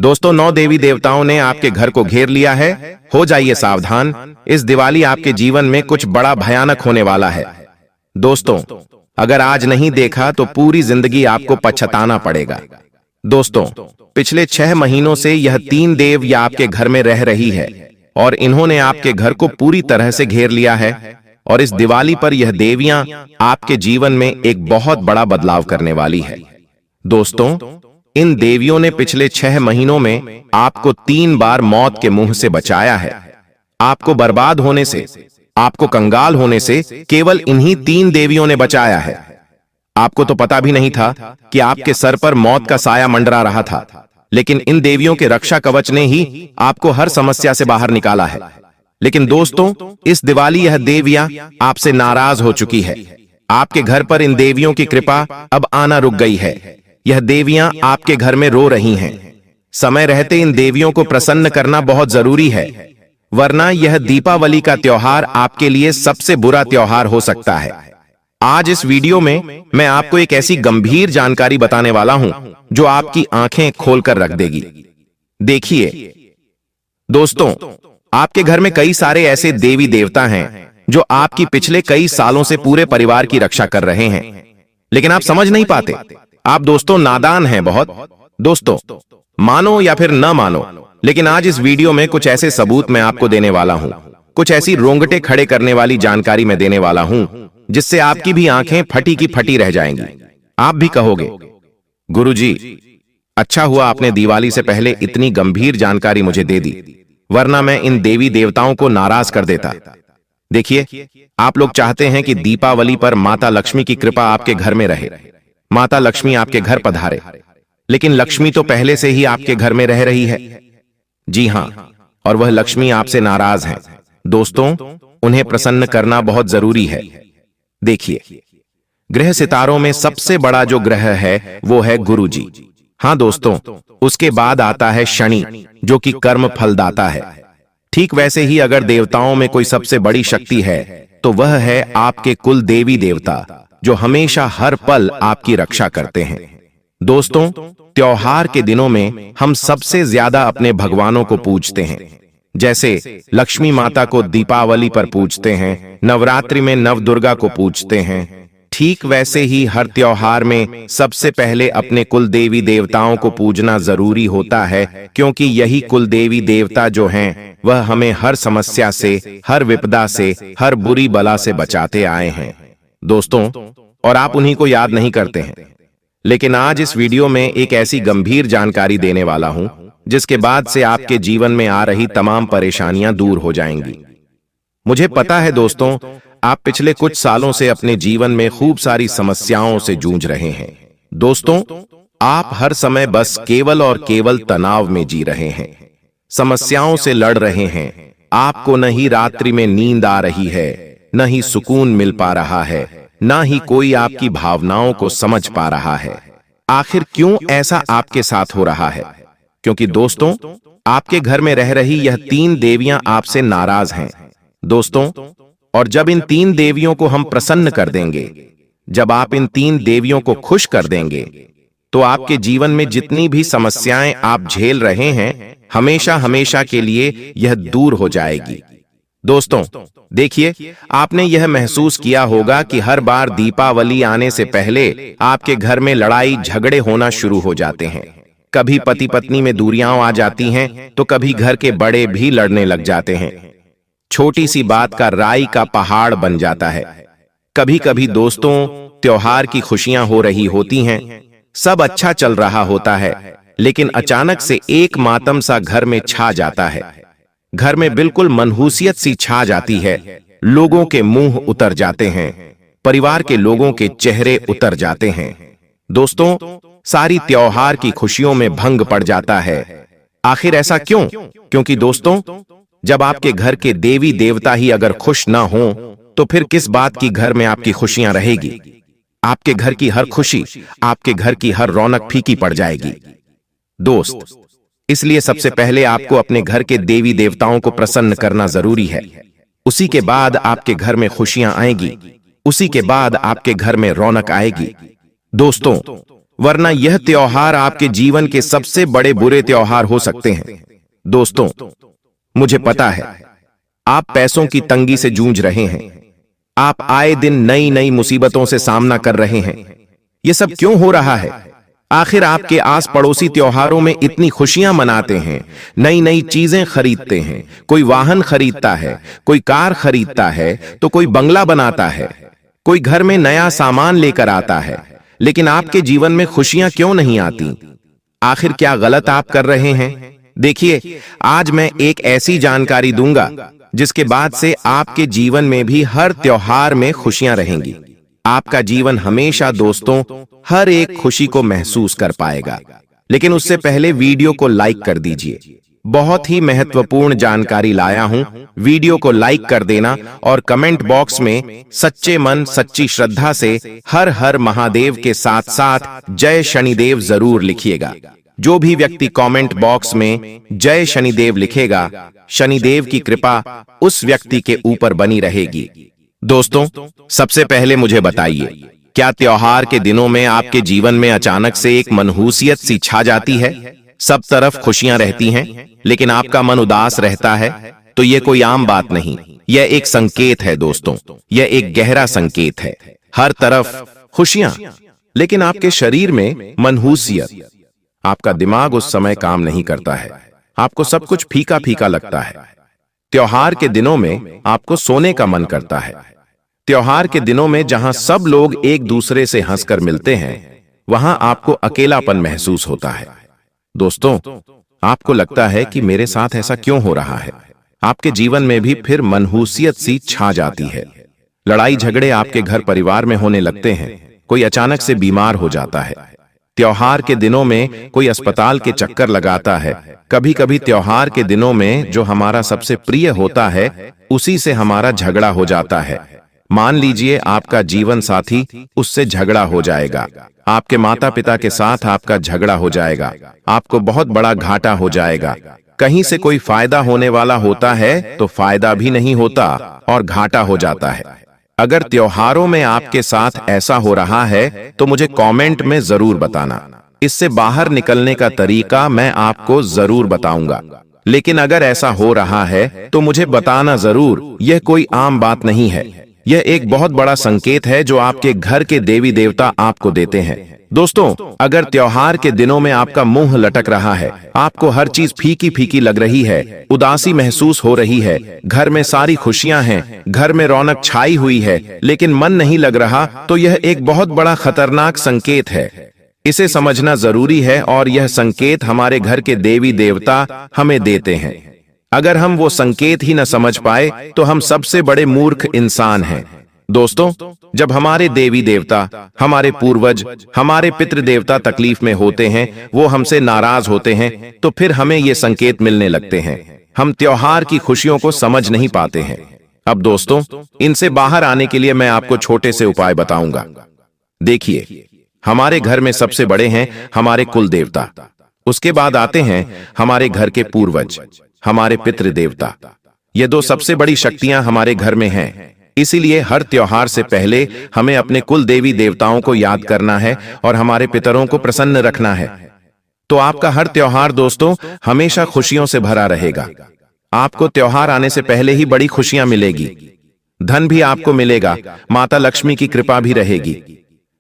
दोस्तों 9 देवी देवताओं ने आपके घर को घेर लिया है। हो जाइए सावधान, इस दिवाली आपके जीवन में कुछ बड़ा भयानक होने वाला है। दोस्तों, अगर आज नहीं देखा तो पूरी जिंदगी आपको पछताना पड़ेगा। दोस्तों, पिछले 6 महीनों से यह 3 देव या आपके घर में रह रही है और इन्होंने आपके घर को पूरी तरह से घेर लिया है। और इस दिवाली पर यह देवियां आपके जीवन में एक बहुत बड़ा बदलाव करने वाली है। दोस्तों, इन देवियों ने पिछले 6 महीनों में आपको 3 बार मौत के मुंह से बचाया है। आपको बर्बाद होने से, आपको कंगाल होने से केवल इन्हीं 3 देवियों ने बचाया है। आपको तो पता भी नहीं था कि आपके सर पर मौत का साया मंडरा रहा था, लेकिन इन देवियों के रक्षा कवच ने ही आपको हर समस्या से बाहर निकाला है। लेकिन दोस्तों, इस दिवाली यह देवियां आपसे नाराज हो चुकी है। आपके घर पर इन देवियों की कृपा अब आना रुक गई है। यह देवियां आपके घर में रो रही हैं। समय रहते इन देवियों को प्रसन्न करना बहुत जरूरी है, वरना यह दीपावली का त्योहार आपके लिए सबसे बुरा त्योहार हो सकता है। आज इस वीडियो में मैं आपको एक ऐसी गंभीर जानकारी बताने वाला हूं जो आपकी आंखें खोलकर रख देगी। देखिए दोस्तों, आपके घर में कई सारे ऐसे देवी देवता हैं जो आपकी पिछले कई सालों से पूरे परिवार की रक्षा कर रहे हैं, लेकिन आप समझ नहीं पाते। आप दोस्तों नादान हैं बहुत। दोस्तों, मानो या फिर न मानो, लेकिन आज इस वीडियो में कुछ ऐसे सबूत मैं आपको देने वाला हूं, कुछ ऐसी रोंगटे खड़े करने वाली जानकारी मैं देने वाला हूं जिससे आपकी भी आंखें फटी की फटी रह जाएंगी। आप भी कहोगे, गुरुजी, अच्छा हुआ आपने दिवाली से पहले इतनी गंभीर जानकारी मुझे दे दी, वरना मैं इन देवी देवताओं को नाराज कर देता। देखिए, आप लोग चाहते हैं कि दीपावली पर माता लक्ष्मी की कृपा आपके घर में रहे, माता लक्ष्मी आपके घर पधारे, लेकिन लक्ष्मी तो पहले से ही आपके घर में रह रही है। जी हां, और वह लक्ष्मी आपसे नाराज है। दोस्तों, उन्हें प्रसन्न करना बहुत जरूरी है। देखिए, ग्रह सितारों में सबसे बड़ा जो ग्रह है वो है गुरु जी। हाँ दोस्तों, उसके बाद आता है शनि, जो कि कर्म फलदाता है। ठीक वैसे ही अगर देवताओं में कोई सबसे बड़ी शक्ति है तो वह है आपके कुल देवी देवता, जो हमेशा हर पल आपकी रक्षा करते हैं। दोस्तों, त्योहार के दिनों में हम सबसे ज्यादा अपने भगवानों को पूजते हैं। जैसे लक्ष्मी माता को दीपावली पर पूजते हैं, नवरात्रि में नवदुर्गा को पूजते हैं। ठीक वैसे ही हर त्योहार में सबसे पहले अपने कुल देवी देवताओं को पूजना जरूरी होता है, क्योंकि यही कुल देवी देवता जो हैं वह हमें हर समस्या से, हर विपदा से, हर बुरी बला से बचाते आए हैं। दोस्तों, और आप उन्हीं को याद नहीं करते हैं। लेकिन आज इस वीडियो में एक ऐसी गंभीर जानकारी देने वाला हूं जिसके बाद से आपके जीवन में आ रही तमाम परेशानियां दूर हो जाएंगी। मुझे पता है दोस्तों, आप पिछले कुछ सालों से अपने जीवन में खूब सारी समस्याओं से जूझ रहे हैं। दोस्तों, आप हर समय बस केवल और केवल तनाव में जी रहे हैं, समस्याओं से लड़ रहे हैं। आपको न ही रात्रि में नींद आ रही है, न ही सुकून मिल पा रहा है, न ही कोई आपकी भावनाओं को समझ पा रहा है। आखिर क्यों ऐसा आपके साथ हो रहा है? क्योंकि दोस्तों, आपके घर में रह रही यह 3 देवियां आपसे नाराज हैं। दोस्तों, और जब इन 3 देवियों को हम प्रसन्न कर देंगे, जब आप इन 3 देवियों को खुश कर देंगे, तो आपके जीवन में जितनी भी समस्याएं आप झेल रहे हैं, हमेशा हमेशा के लिए यह दूर हो जाएगी। दोस्तों, देखिए, आपने यह महसूस किया होगा कि हर बार दीपावली आने से पहले आपके घर में लड़ाई झगड़े होना शुरू हो जाते हैं। कभी पति पत्नी में दूरियां आ जाती हैं, तो कभी घर के बड़े भी लड़ने लग जाते हैं। छोटी सी बात का राई का पहाड़ बन जाता है। कभी कभी दोस्तों, त्योहार की खुशियां हो रही होती हैं, सब अच्छा चल रहा होता है, लेकिन अचानक से एक मातम सा घर में छा जाता है। घर में बिल्कुल मनहूसियत सी छा जाती है। लोगों के मुंह उतर जाते हैं, परिवार के लोगों के चेहरे उतर जाते हैं। दोस्तों, सारी त्योहार की खुशियों में भंग पड़ जाता है। आखिर ऐसा क्यों? क्योंकि दोस्तों, जब आपके घर के देवी देवता ही अगर खुश ना हो, तो फिर किस बात की घर में आपकी खुशियां रहेगी? आपके घर की हर खुशी, आपके घर की हर रौनक फीकी पड़ जाएगी। दोस्त, इसलिए सबसे पहले आपको अपने घर के देवी देवताओं को प्रसन्न करना जरूरी है। उसी के बाद आपके घर में खुशियां आएगी, उसी के बाद आपके घर में रौनक आएगी। दोस्तों, वरना यह त्योहार आपके जीवन के सबसे बड़े बुरे त्योहार हो सकते हैं। दोस्तों, मुझे पता है आप पैसों की तंगी से जूझ रहे हैं। आप आए दिन नई नई मुसीबतों से सामना कर रहे हैं। यह सब क्यों हो रहा है? आखिर आपके आस पड़ोसी त्योहारों में इतनी खुशियां मनाते हैं, नई नई चीजें खरीदते हैं, कोई वाहन खरीदता है, कोई कार खरीदता है, तो कोई बंगला बनाता है, कोई घर में नया सामान लेकर आता है, लेकिन आपके जीवन में खुशियां क्यों नहीं आती? आखिर क्या गलत आप कर रहे हैं? देखिए, आज मैं एक ऐसी जानकारी दूंगा जिसके बाद से आपके जीवन में भी हर त्योहार में खुशियां रहेंगी। आपका जीवन हमेशा दोस्तों हर एक खुशी को महसूस कर पाएगा। लेकिन उससे पहले वीडियो को लाइक कर दीजिए। बहुत ही महत्वपूर्ण जानकारी लाया हूं। वीडियो को लाइक कर देना और कमेंट बॉक्स में सच्चे मन सच्ची श्रद्धा से हर हर महादेव के साथ साथ जय शनिदेव जरूर लिखिएगा। जो भी व्यक्ति कमेंट बॉक्स में जय शनिदेव लिखेगा, शनिदेव की कृपा उस व्यक्ति के ऊपर बनी रहेगी। दोस्तों, सबसे पहले मुझे बताइए, क्या त्योहार के दिनों में आपके जीवन में अचानक से एक मनहूसियत सी छा जाती है? सब तरफ खुशियां रहती हैं, लेकिन आपका मन उदास रहता है? तो यह कोई आम बात नहीं, यह एक संकेत है दोस्तों। यह एक गहरा संकेत है। हर तरफ खुशियां, लेकिन आपके शरीर में मनहूसियत। आपका दिमाग उस समय काम नहीं करता है। आपको सब कुछ फीका फीका लगता है। त्योहार के दिनों में आपको सोने का मन करता है। त्योहार के दिनों में जहां सब लोग एक दूसरे से हंसकर मिलते हैं, वहां आपको अकेलापन महसूस होता है। दोस्तों, आपको लगता है कि मेरे साथ ऐसा क्यों हो रहा है? आपके जीवन में भी फिर मनहूसियत सी छा जाती है। लड़ाई झगड़े आपके घर परिवार में होने लगते हैं। कोई अचानक से बीमार हो जाता है। त्योहार के दिनों में कोई अस्पताल के चक्कर लगाता है। कभी कभी त्योहार के दिनों में जो हमारा सबसे प्रिय होता है, उसी से हमारा झगड़ा हो जाता है। मान लीजिए आपका जीवन साथी, उससे झगड़ा हो जाएगा। आपके माता पिता के साथ आपका झगड़ा हो जाएगा। आपको बहुत बड़ा घाटा हो जाएगा। कहीं से कोई फायदा होने वाला होता है तो फायदा भी नहीं होता और घाटा हो जाता है। अगर त्योहारों में आपके साथ ऐसा हो रहा है तो मुझे कमेंट में जरूर बताना। इससे बाहर निकलने का तरीका मैं आपको जरूर बताऊंगा। लेकिन अगर ऐसा हो रहा है तो मुझे बताना जरूर। यह कोई आम बात नहीं है। यह एक बहुत बड़ा संकेत है जो आपके घर के देवी देवता आपको देते हैं। दोस्तों, अगर त्योहार के दिनों में आपका मुंह लटक रहा है, आपको हर चीज फीकी फीकी लग रही है, उदासी महसूस हो रही है, घर में सारी खुशियां हैं, घर में रौनक छाई हुई है, लेकिन मन नहीं लग रहा, तो यह एक बहुत बड़ा खतरनाक संकेत है। इसे समझना जरूरी है और यह संकेत हमारे घर के देवी देवता हमें देते हैं। अगर हम वो संकेत ही न समझ पाए तो हम सबसे बड़े मूर्ख इंसान हैं। दोस्तों, जब हमारे देवी देवता, हमारे पूर्वज, हमारे पितृ देवता तकलीफ में होते हैं, वो हमसे नाराज होते हैं, तो फिर हमें ये संकेत मिलने लगते हैं। हम त्योहार की खुशियों को समझ नहीं पाते हैं। अब दोस्तों, इनसे बाहर आने के लिए मैं आपको छोटे से उपाय बताऊंगा। देखिए, हमारे घर में सबसे बड़े हैं हमारे कुल देवता। उसके बाद आते हैं हमारे घर के पूर्वज, हमारे पितृ देवता। ये दो सबसे बड़ी शक्तियां हमारे घर में हैं। इसीलिए हर त्योहार से पहले हमें अपने कुल देवी देवताओं को याद करना है और हमारे पितरों को प्रसन्न रखना है। तो आपका हर त्योहार दोस्तों हमेशा खुशियों से भरा रहेगा। आपको त्योहार आने से पहले ही बड़ी खुशियां मिलेगी। धन भी आपको मिलेगा, माता लक्ष्मी की कृपा भी रहेगी।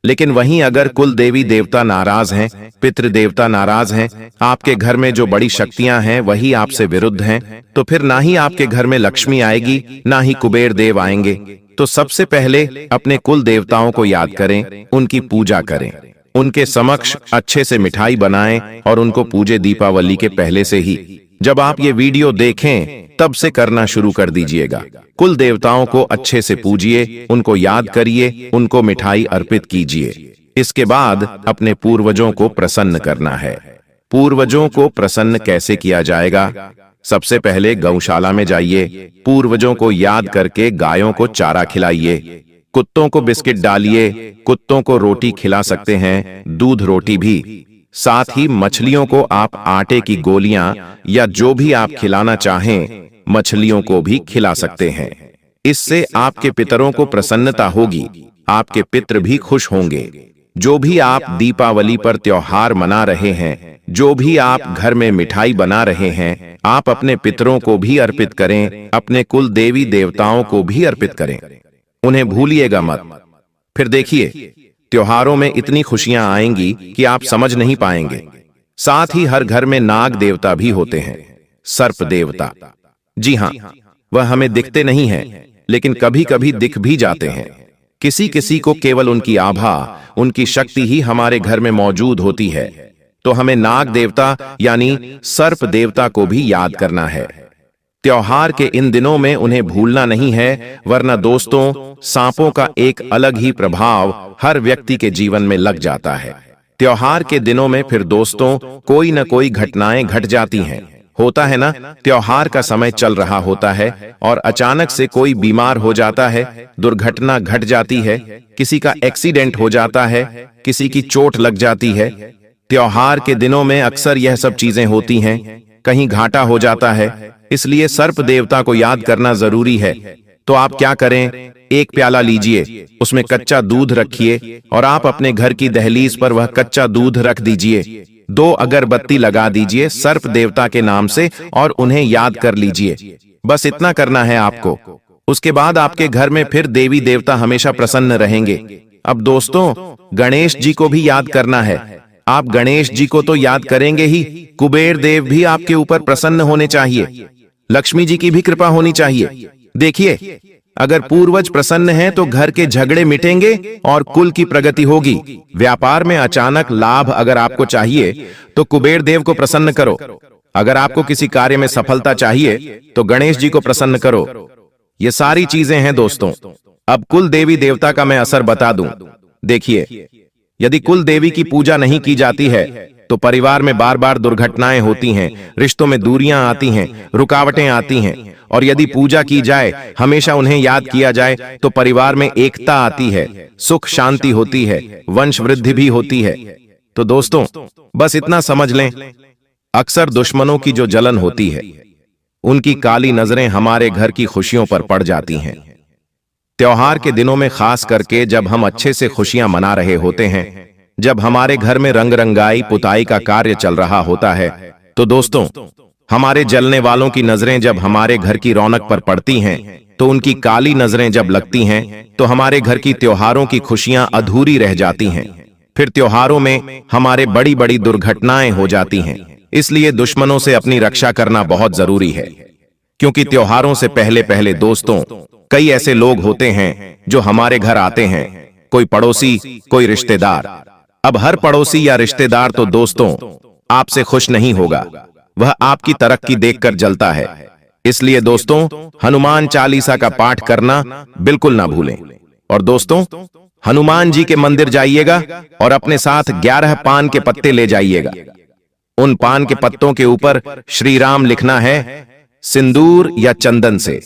लेकिन वहीं अगर कुल देवी देवता नाराज हैं, पितृ देवता नाराज हैं, आपके घर में जो बड़ी शक्तियां हैं वही आपसे विरुद्ध हैं, तो फिर ना ही आपके घर में लक्ष्मी आएगी, ना ही कुबेर देव आएंगे। तो सबसे पहले अपने कुल देवताओं को याद करें, उनकी पूजा करें, उनके समक्ष अच्छे से मिठाई बनाएं और उनको पूजे दीपावली के पहले से ही। जब आप ये वीडियो देखें तब से करना शुरू कर दीजिएगा। कुल देवताओं को अच्छे से पूजिए, उनको याद करिए, उनको मिठाई अर्पित कीजिए। इसके बाद अपने पूर्वजों को प्रसन्न करना है। पूर्वजों को प्रसन्न कैसे किया जाएगा? सबसे पहले गौशाला में जाइए, पूर्वजों को याद करके गायों को चारा खिलाइए, कुत्तों को बिस्किट डालिए, कुत्तों को रोटी खिला सकते हैं, दूध रोटी भी। साथ ही मछलियों को आप आटे की गोलियां या जो भी आप खिलाना चाहें, मछलियों को भी खिला सकते हैं। इससे आपके पितरों को प्रसन्नता होगी, आपके पितृ भी खुश होंगे। जो भी आप दीपावली पर त्योहार मना रहे हैं, जो भी आप घर में मिठाई बना रहे हैं, आप अपने पितरों को भी अर्पित करें, अपने कुल देवी देवताओं को भी अर्पित करें। उन्हें भूलिएगा मत। फिर देखिए, त्योहारों में इतनी खुशियां आएंगी कि आप समझ नहीं पाएंगे। साथ ही हर घर में नाग देवता भी होते हैं, सर्प देवता। जी हाँ, वह हमें दिखते नहीं हैं, लेकिन कभी कभी दिख भी जाते हैं। किसी किसी को केवल उनकी आभा, उनकी शक्ति ही हमारे घर में मौजूद होती है। तो हमें नाग देवता यानी सर्प देवता को भी याद करना है। त्योहार के इन दिनों में उन्हें भूलना नहीं है, वरना दोस्तों, सांपों का एक अलग ही प्रभाव हर व्यक्ति के जीवन में लग जाता है। त्योहार के दिनों में फिर दोस्तों कोई न कोई घटनाएं घट जाती हैं। होता है ना, त्योहार का समय चल रहा होता है और अचानक से कोई बीमार हो जाता है, दुर्घटना घट जाती है, किसी का एक्सीडेंट हो जाता है, किसी की चोट लग जाती है। त्योहार के दिनों में अक्सर यह सब चीजें होती हैं, कहीं घाटा हो जाता है। इसलिए सर्प देवता को याद करना जरूरी है। तो आप क्या करें, एक प्याला लीजिए, उसमें कच्चा दूध रखिए और आप अपने घर की दहलीज पर वह कच्चा दूध रख दीजिए। 2 अगरबत्ती लगा दीजिए सर्प देवता के नाम से और उन्हें याद कर लीजिए। बस इतना करना है आपको। उसके बाद आपके घर में फिर देवी देवता हमेशा प्रसन्न रहेंगे। अब दोस्तों, गणेश जी को भी याद करना है। आप गणेश जी को तो याद करेंगे ही, कुबेर देव भी आपके ऊपर प्रसन्न होने चाहिए। लक्ष्मी जी की भी कृपा होनी चाहिए। देखिए, अगर पूर्वज प्रसन्न हैं तो घर के झगड़े मिटेंगे और कुल की प्रगति होगी। व्यापार में अचानक लाभ अगर आपको चाहिए तो कुबेर देव को प्रसन्न करो। अगर आपको किसी कार्य में सफलता चाहिए तो गणेश जी को प्रसन्न करो। ये सारी चीजें हैं दोस्तों। अब कुल देवी देवता का मैं असर बता दूं। देखिए, यदि कुल देवी की पूजा नहीं की जाती है तो परिवार में बार बार दुर्घटनाएं होती हैं, रिश्तों में दूरियां आती हैं, रुकावटें आती हैं। और यदि पूजा की जाए, हमेशा उन्हें याद किया जाए, तो परिवार में एकता आती है, सुख शांति होती है, वंश वृद्धि भी होती है। तो दोस्तों, बस इतना समझ लें, अक्सर दुश्मनों की जो जलन होती है, उनकी काली नजरें हमारे घर की खुशियों पर पड़ जाती हैं। त्योहार के दिनों में खास करके जब हम अच्छे से खुशियां मना रहे होते हैं, जब हमारे घर में रंग रंगाई पुताई का कार्य चल रहा होता है, तो दोस्तों, हमारे जलने वालों की नजरें जब हमारे घर की रौनक पर पड़ती हैं, तो उनकी काली नजरें जब लगती हैं, तो हमारे घर की त्योहारों की खुशियां अधूरी रह जाती हैं। फिर त्योहारों में हमारे बड़ी बड़ी दुर्घटनाएं हो जाती हैं। इसलिए दुश्मनों से अपनी रक्षा करना बहुत जरूरी है, क्योंकि त्योहारों से पहले पहले दोस्तों, कई ऐसे लोग होते हैं जो हमारे घर आते हैं, कोई पड़ोसी, कोई रिश्तेदार। अब हर पड़ोसी या रिश्तेदार तो दोस्तों आपसे खुश नहीं होगा, वह आपकी तरक्की देखकर जलता है। इसलिए दोस्तों, हनुमान चालीसा का पाठ करना बिल्कुल ना भूलें। और दोस्तों, हनुमान जी के मंदिर जाइएगा और अपने साथ 11 पान के पत्ते ले जाइएगा। उन पान के पत्तों के ऊपर श्री राम लिखना है सिंदूर या चंदन से,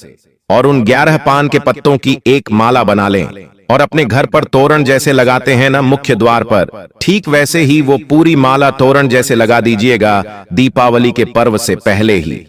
और उन 11 पान के पत्तों की एक माला बना लें और अपने घर पर तोरण जैसे लगाते हैं ना मुख्य द्वार पर, ठीक वैसे ही वो पूरी माला तोरण जैसे लगा दीजिएगा दीपावली के पर्व से पहले ही।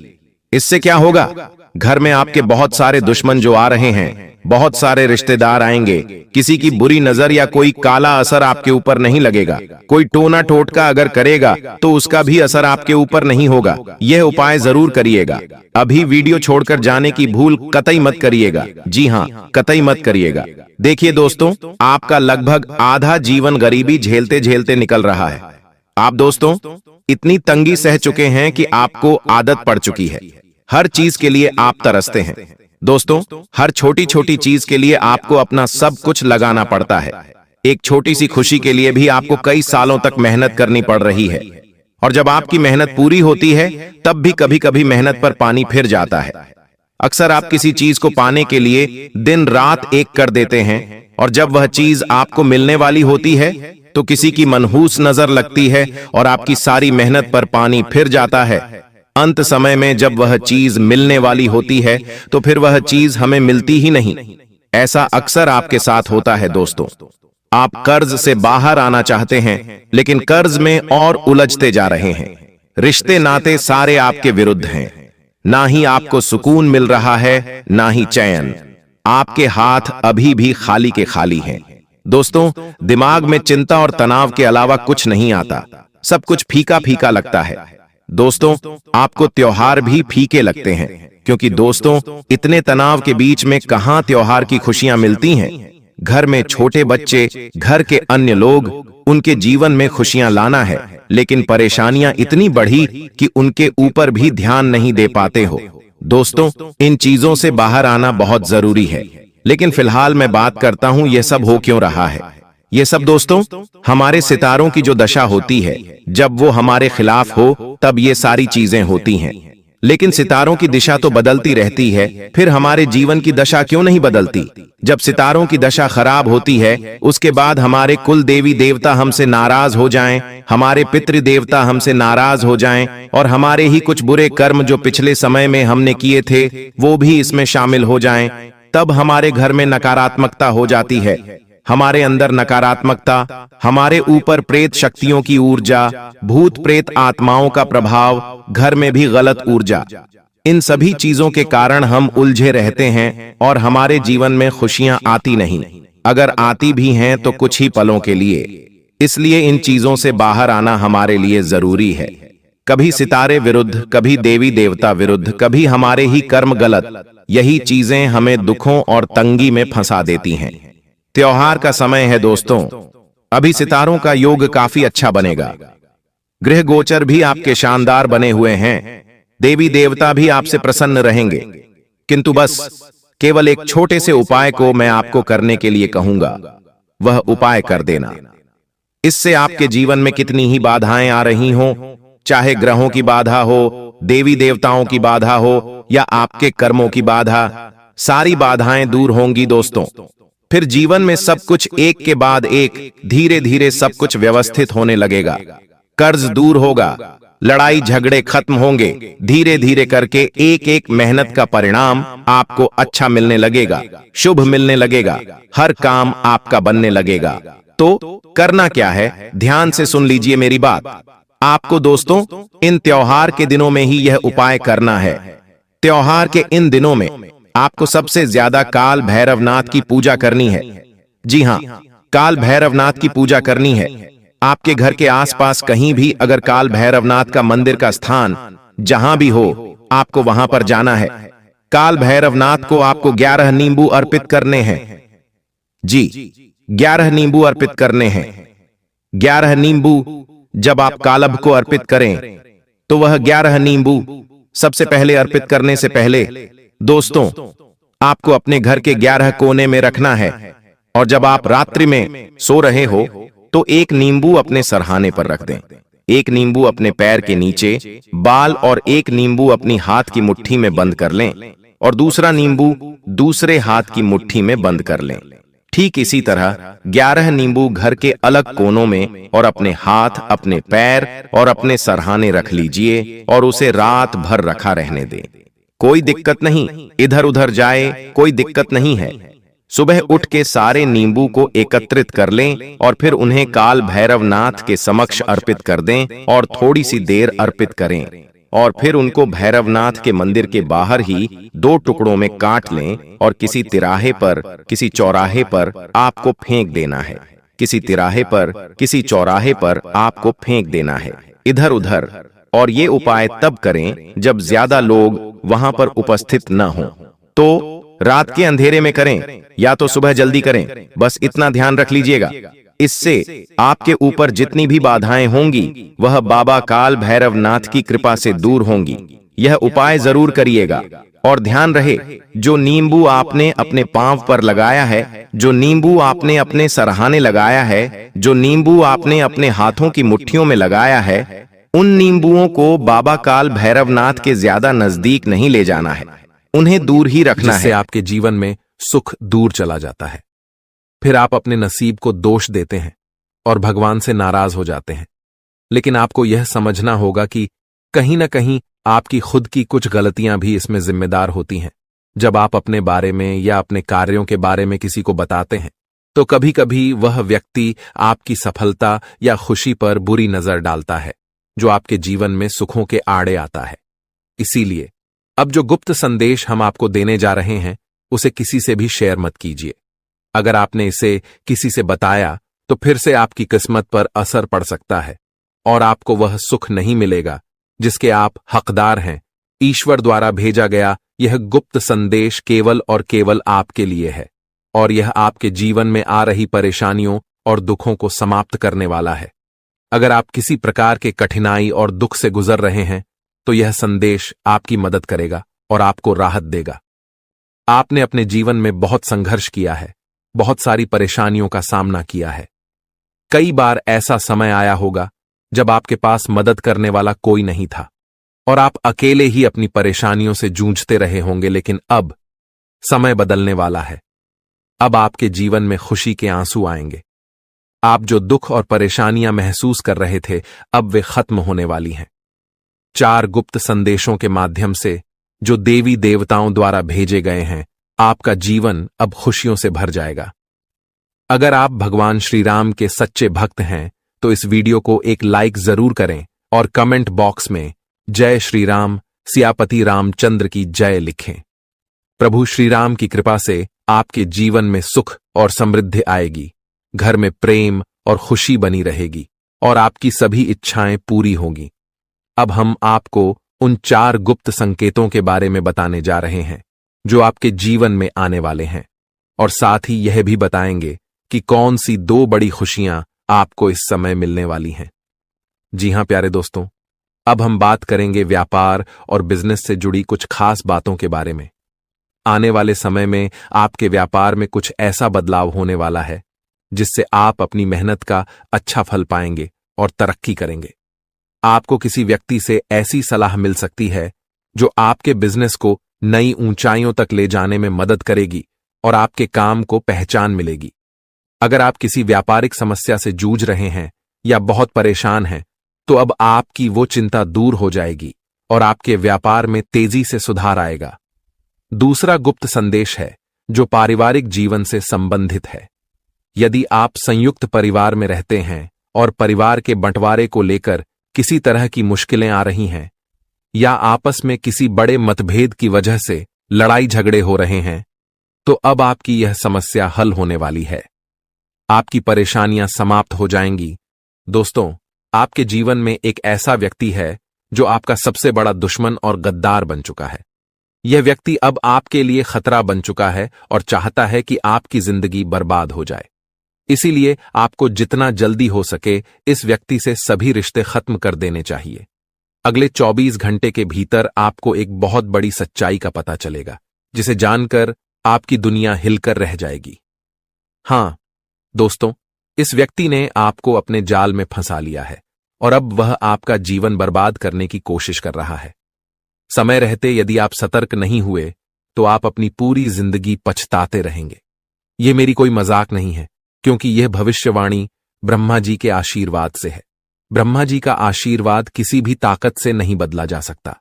इससे क्या होगा, घर में आपके बहुत सारे दुश्मन जो आ रहे हैं, बहुत सारे रिश्तेदार आएंगे, किसी की बुरी नजर या कोई काला असर आपके ऊपर नहीं लगेगा। कोई टोना टोटका अगर करेगा तो उसका भी असर आपके ऊपर नहीं होगा। यह उपाय जरूर करिएगा। अभी वीडियो छोड़कर जाने की भूल कतई मत करिएगा। जी हाँ, कतई मत करिएगा। देखिए दोस्तों, आपका लगभग आधा जीवन गरीबी झेलते झेलते निकल रहा है। आप दोस्तों इतनी तंगी सह चुके हैं कि आपको आदत पड़ चुकी है। हर चीज के लिए आप तरसते हैं। दोस्तों, हर छोटी छोटी चीज के लिए आपको अपना सब कुछ लगाना पड़ता है। एक छोटी सी खुशी के लिए भी आपको कई सालों तक मेहनत करनी पड़ रही है। और जब आपकी मेहनत पूरी होती है, तब भी कभी कभी मेहनत पर पानी फिर जाता है। अक्सर आप किसी चीज को पाने के लिए दिन रात एक कर देते हैं, और जब वह चीज आपको मिलने वाली होती है तो किसी की मनहूस नजर लगती है और आपकी सारी मेहनत पर पानी फिर जाता है। अंत समय में जब वह चीज मिलने वाली होती है तो फिर वह चीज हमें मिलती ही नहीं। ऐसा अक्सर आपके साथ होता है दोस्तों। आप कर्ज से बाहर आना चाहते हैं, लेकिन कर्ज में और उलझते जा रहे हैं। रिश्ते नाते सारे आपके विरुद्ध हैं। ना ही आपको सुकून मिल रहा है, ना ही चैन। आपके हाथ अभी भी खाली के खाली हैं। दोस्तों, दिमाग में चिंता और तनाव के अलावा कुछ नहीं आता, सब कुछ फीका फीका लगता है। दोस्तों, आपको त्योहार भी फीके लगते हैं, क्योंकि दोस्तों, इतने तनाव के बीच में कहां त्योहार की खुशियां मिलती हैं। घर में छोटे बच्चे, घर के अन्य लोग, उनके जीवन में खुशियां लाना है, लेकिन परेशानियां इतनी बढ़ी कि उनके ऊपर भी ध्यान नहीं दे पाते हो। दोस्तों, इन चीजों से बाहर आना बहुत जरूरी है, लेकिन फिलहाल मैं बात करता हूं यह सब हो क्यों रहा है। ये सब दोस्तों, हमारे सितारों की जो दशा होती है, जब वो हमारे खिलाफ हो तब ये सारी चीजें होती हैं। लेकिन सितारों की दिशा तो बदलती रहती है, फिर हमारे जीवन की दशा क्यों नहीं बदलती? जब सितारों की दशा खराब होती है, उसके बाद हमारे कुल देवी देवता हमसे नाराज हो जाएं, हमारे पितृ देवता हमसे नाराज हो जाएं, और हमारे ही कुछ बुरे कर्म जो पिछले समय में हमने किए थे वो भी इसमें शामिल हो जाएं, तब हमारे घर में नकारात्मकता हो जाती है। हमारे अंदर नकारात्मकता, हमारे ऊपर प्रेत शक्तियों की ऊर्जा, भूत प्रेत आत्माओं का प्रभाव, घर में भी गलत ऊर्जा, इन सभी चीजों के कारण हम उलझे रहते हैं और हमारे जीवन में खुशियां आती नहीं। अगर आती भी हैं तो कुछ ही पलों के लिए। इसलिए इन चीजों से बाहर आना हमारे लिए जरूरी है। कभी सितारे विरुद्ध, कभी देवी देवता विरुद्ध, कभी हमारे ही कर्म गलत, यही चीजें हमें दुखों और तंगी में फंसा देती हैं। त्योहार का समय है दोस्तों, अभी सितारों का योग काफी अच्छा बनेगा। गृह गोचर भी आपके शानदार बने हुए हैं, देवी देवता भी आपसे प्रसन्न रहेंगे। किंतु बस केवल एक छोटे से उपाय को मैं आपको करने के लिए कहूंगा, वह उपाय कर देना। इससे आपके जीवन में कितनी ही बाधाएं आ रही हों, चाहे ग्रहों की बाधा हो, देवी देवताओं की बाधा हो या आपके कर्मों की बाधा, सारी बाधाएं दूर होंगी दोस्तों। फिर जीवन में सब कुछ एक के बाद एक, धीरे धीरे सब कुछ व्यवस्थित होने लगेगा। कर्ज दूर होगा, लड़ाई झगड़े खत्म होंगे, धीरे धीरे करके एक एक मेहनत का परिणाम आपको अच्छा मिलने लगेगा, शुभ मिलने लगेगा, हर काम आपका बनने लगेगा। तो करना क्या है, ध्यान से सुन लीजिए मेरी बात। आपको दोस्तों इन त्योहार के दिनों में ही यह उपाय करना है। त्योहार के इन दिनों में आपको सबसे ज्यादा काल भैरवनाथ की पूजा करनी है। जी हां, काल भैरवनाथ की पूजा करनी है। आपके घर के आसपास कहीं भी अगर काल भैरवनाथ का मंदिर का स्थान जहां भी हो, आपको वहां पर जाना है। काल भैरवनाथ को आपको 11 नींबू अर्पित करने हैं। जी, 11 नींबू अर्पित करने हैं। 11 नींबू जब आप कालब को अर्पित करें तो वह 11 नींबू सबसे पहले अर्पित करने से पहले दोस्तों आपको अपने घर के 11 कोने में रखना है, और जब आप रात्रि में सो रहे हो तो एक नींबू अपने सरहाने पर रख दें, एक नींबू अपने पैर के नीचे बाल और एक नींबू अपनी हाथ की मुट्ठी में बंद कर लें और दूसरा नींबू दूसरे हाथ की मुट्ठी में बंद कर लें। ठीक इसी तरह 11 नींबू घर के अलग कोनों में और अपने हाथ, अपने पैर और अपने सरहाने रख लीजिए और उसे रात भर रखा रहने दें। कोई दिक्कत नहीं, इधर उधर जाए कोई दिक्कत नहीं है। सुबह उठ के सारे नींबू को एकत्रित कर लें और फिर उन्हें काल भैरवनाथ के समक्ष अर्पित कर दें और थोड़ी सी देर अर्पित करें, और फिर उनको भैरवनाथ के मंदिर के बाहर ही 2 टुकड़ों में काट लें और किसी तिराहे पर, किसी चौराहे पर आपको फेंक देना है। किसी तिराहे पर, किसी चौराहे पर आपको फेंक देना है, इधर उधर। और ये उपाय तब करें जब ज्यादा लोग वहां पर उपस्थित न हों। तो रात के अंधेरे में करें या तो सुबह जल्दी करें, बस इतना ध्यान रख लीजिएगा। इससे आपके ऊपर जितनी भी बाधाएं होंगी वह बाबा काल भैरवनाथ की कृपा से दूर होंगी। यह उपाय जरूर करिएगा। और ध्यान रहे, जो नींबू आपने अपने पांव पर लगाया है, जो नींबू आपने अपने सरहाने लगाया है, जो नींबू आपने अपने हाथों की मुट्ठियों में लगाया है, उन नींबुओं को बाबा काल भैरवनाथ के ज्यादा नजदीक नहीं ले जाना है, उन्हें दूर ही रखना है। जिससे आपके जीवन में सुख दूर चला जाता है। फिर आप अपने नसीब को दोष देते हैं और भगवान से नाराज हो जाते हैं। लेकिन आपको यह समझना होगा कि कहीं ना कहीं आपकी खुद की कुछ गलतियां भी इसमें जिम्मेदार होती हैं। जब आप अपने बारे में या अपने कार्यों के बारे में किसी को बताते हैं तो कभी कभी वह व्यक्ति आपकी सफलता या खुशी पर बुरी नजर डालता है, जो आपके जीवन में सुखों के आड़े आता है। इसीलिए अब जो गुप्त संदेश हम आपको देने जा रहे हैं उसे किसी से भी शेयर मत कीजिए। अगर आपने इसे किसी से बताया तो फिर से आपकी किस्मत पर असर पड़ सकता है और आपको वह सुख नहीं मिलेगा जिसके आप हकदार हैं। ईश्वर द्वारा भेजा गया यह गुप्त संदेश केवल और केवल आपके लिए है और यह आपके जीवन में आ रही परेशानियों और दुखों को समाप्त करने वाला है। अगर आप किसी प्रकार के कठिनाई और दुख से गुजर रहे हैं तो यह संदेश आपकी मदद करेगा और आपको राहत देगा। आपने अपने जीवन में बहुत संघर्ष किया है, बहुत सारी परेशानियों का सामना किया है। कई बार ऐसा समय आया होगा जब आपके पास मदद करने वाला कोई नहीं था और आप अकेले ही अपनी परेशानियों से जूझते रहे होंगे, लेकिन अब समय बदलने वाला है। अब आपके जीवन में खुशी के आंसू आएंगे। आप जो दुख और परेशानियां महसूस कर रहे थे अब वे खत्म होने वाली हैं। 4 गुप्त संदेशों के माध्यम से जो देवी देवताओं द्वारा भेजे गए हैं, आपका जीवन अब खुशियों से भर जाएगा। अगर आप भगवान श्री राम के सच्चे भक्त हैं तो इस वीडियो को एक लाइक जरूर करें और कमेंट बॉक्स में जय श्री राम, सियापति रामचंद्र की जय लिखें। प्रभु श्री राम की कृपा से आपके जीवन में सुख और समृद्धि आएगी, घर में प्रेम और खुशी बनी रहेगी और आपकी सभी इच्छाएं पूरी होंगी। अब हम आपको उन 4 गुप्त संकेतों के बारे में बताने जा रहे हैं जो आपके जीवन में आने वाले हैं और साथ ही यह भी बताएंगे कि कौन सी 2 बड़ी खुशियां आपको इस समय मिलने वाली हैं। जी हां प्यारे दोस्तों, अब हम बात करेंगे व्यापार और बिजनेस से जुड़ी कुछ खास बातों के बारे में। आने वाले समय में आपके व्यापार में कुछ ऐसा बदलाव होने वाला है जिससे आप अपनी मेहनत का अच्छा फल पाएंगे और तरक्की करेंगे। आपको किसी व्यक्ति से ऐसी सलाह मिल सकती है जो आपके बिजनेस को नई ऊंचाइयों तक ले जाने में मदद करेगी और आपके काम को पहचान मिलेगी। अगर आप किसी व्यापारिक समस्या से जूझ रहे हैं या बहुत परेशान हैं तो अब आपकी वो चिंता दूर हो जाएगी और आपके व्यापार में तेजी से सुधार आएगा। दूसरा गुप्त संदेश है जो पारिवारिक जीवन से संबंधित है। यदि आप संयुक्त परिवार में रहते हैं और परिवार के बंटवारे को लेकर किसी तरह की मुश्किलें आ रही हैं या आपस में किसी बड़े मतभेद की वजह से लड़ाई झगड़े हो रहे हैं तो अब आपकी यह समस्या हल होने वाली है। आपकी परेशानियां समाप्त हो जाएंगी। दोस्तों, आपके जीवन में एक ऐसा व्यक्ति है जो आपका सबसे बड़ा दुश्मन और गद्दार बन चुका है। यह व्यक्ति अब आपके लिए खतरा बन चुका है और चाहता है कि आपकी जिंदगी बर्बाद हो जाए। इसीलिए आपको जितना जल्दी हो सके इस व्यक्ति से सभी रिश्ते खत्म कर देने चाहिए। अगले 24 घंटे के भीतर आपको एक बहुत बड़ी सच्चाई का पता चलेगा जिसे जानकर आपकी दुनिया हिलकर रह जाएगी। हां दोस्तों, इस व्यक्ति ने आपको अपने जाल में फंसा लिया है और अब वह आपका जीवन बर्बाद करने की कोशिश कर रहा है। समय रहते यदि आप सतर्क नहीं हुए तो आप अपनी पूरी जिंदगी पछताते रहेंगे। यह मेरी कोई मजाक नहीं है, क्योंकि यह भविष्यवाणी ब्रह्मा जी के आशीर्वाद से है। ब्रह्मा जी का आशीर्वाद किसी भी ताकत से नहीं बदला जा सकता।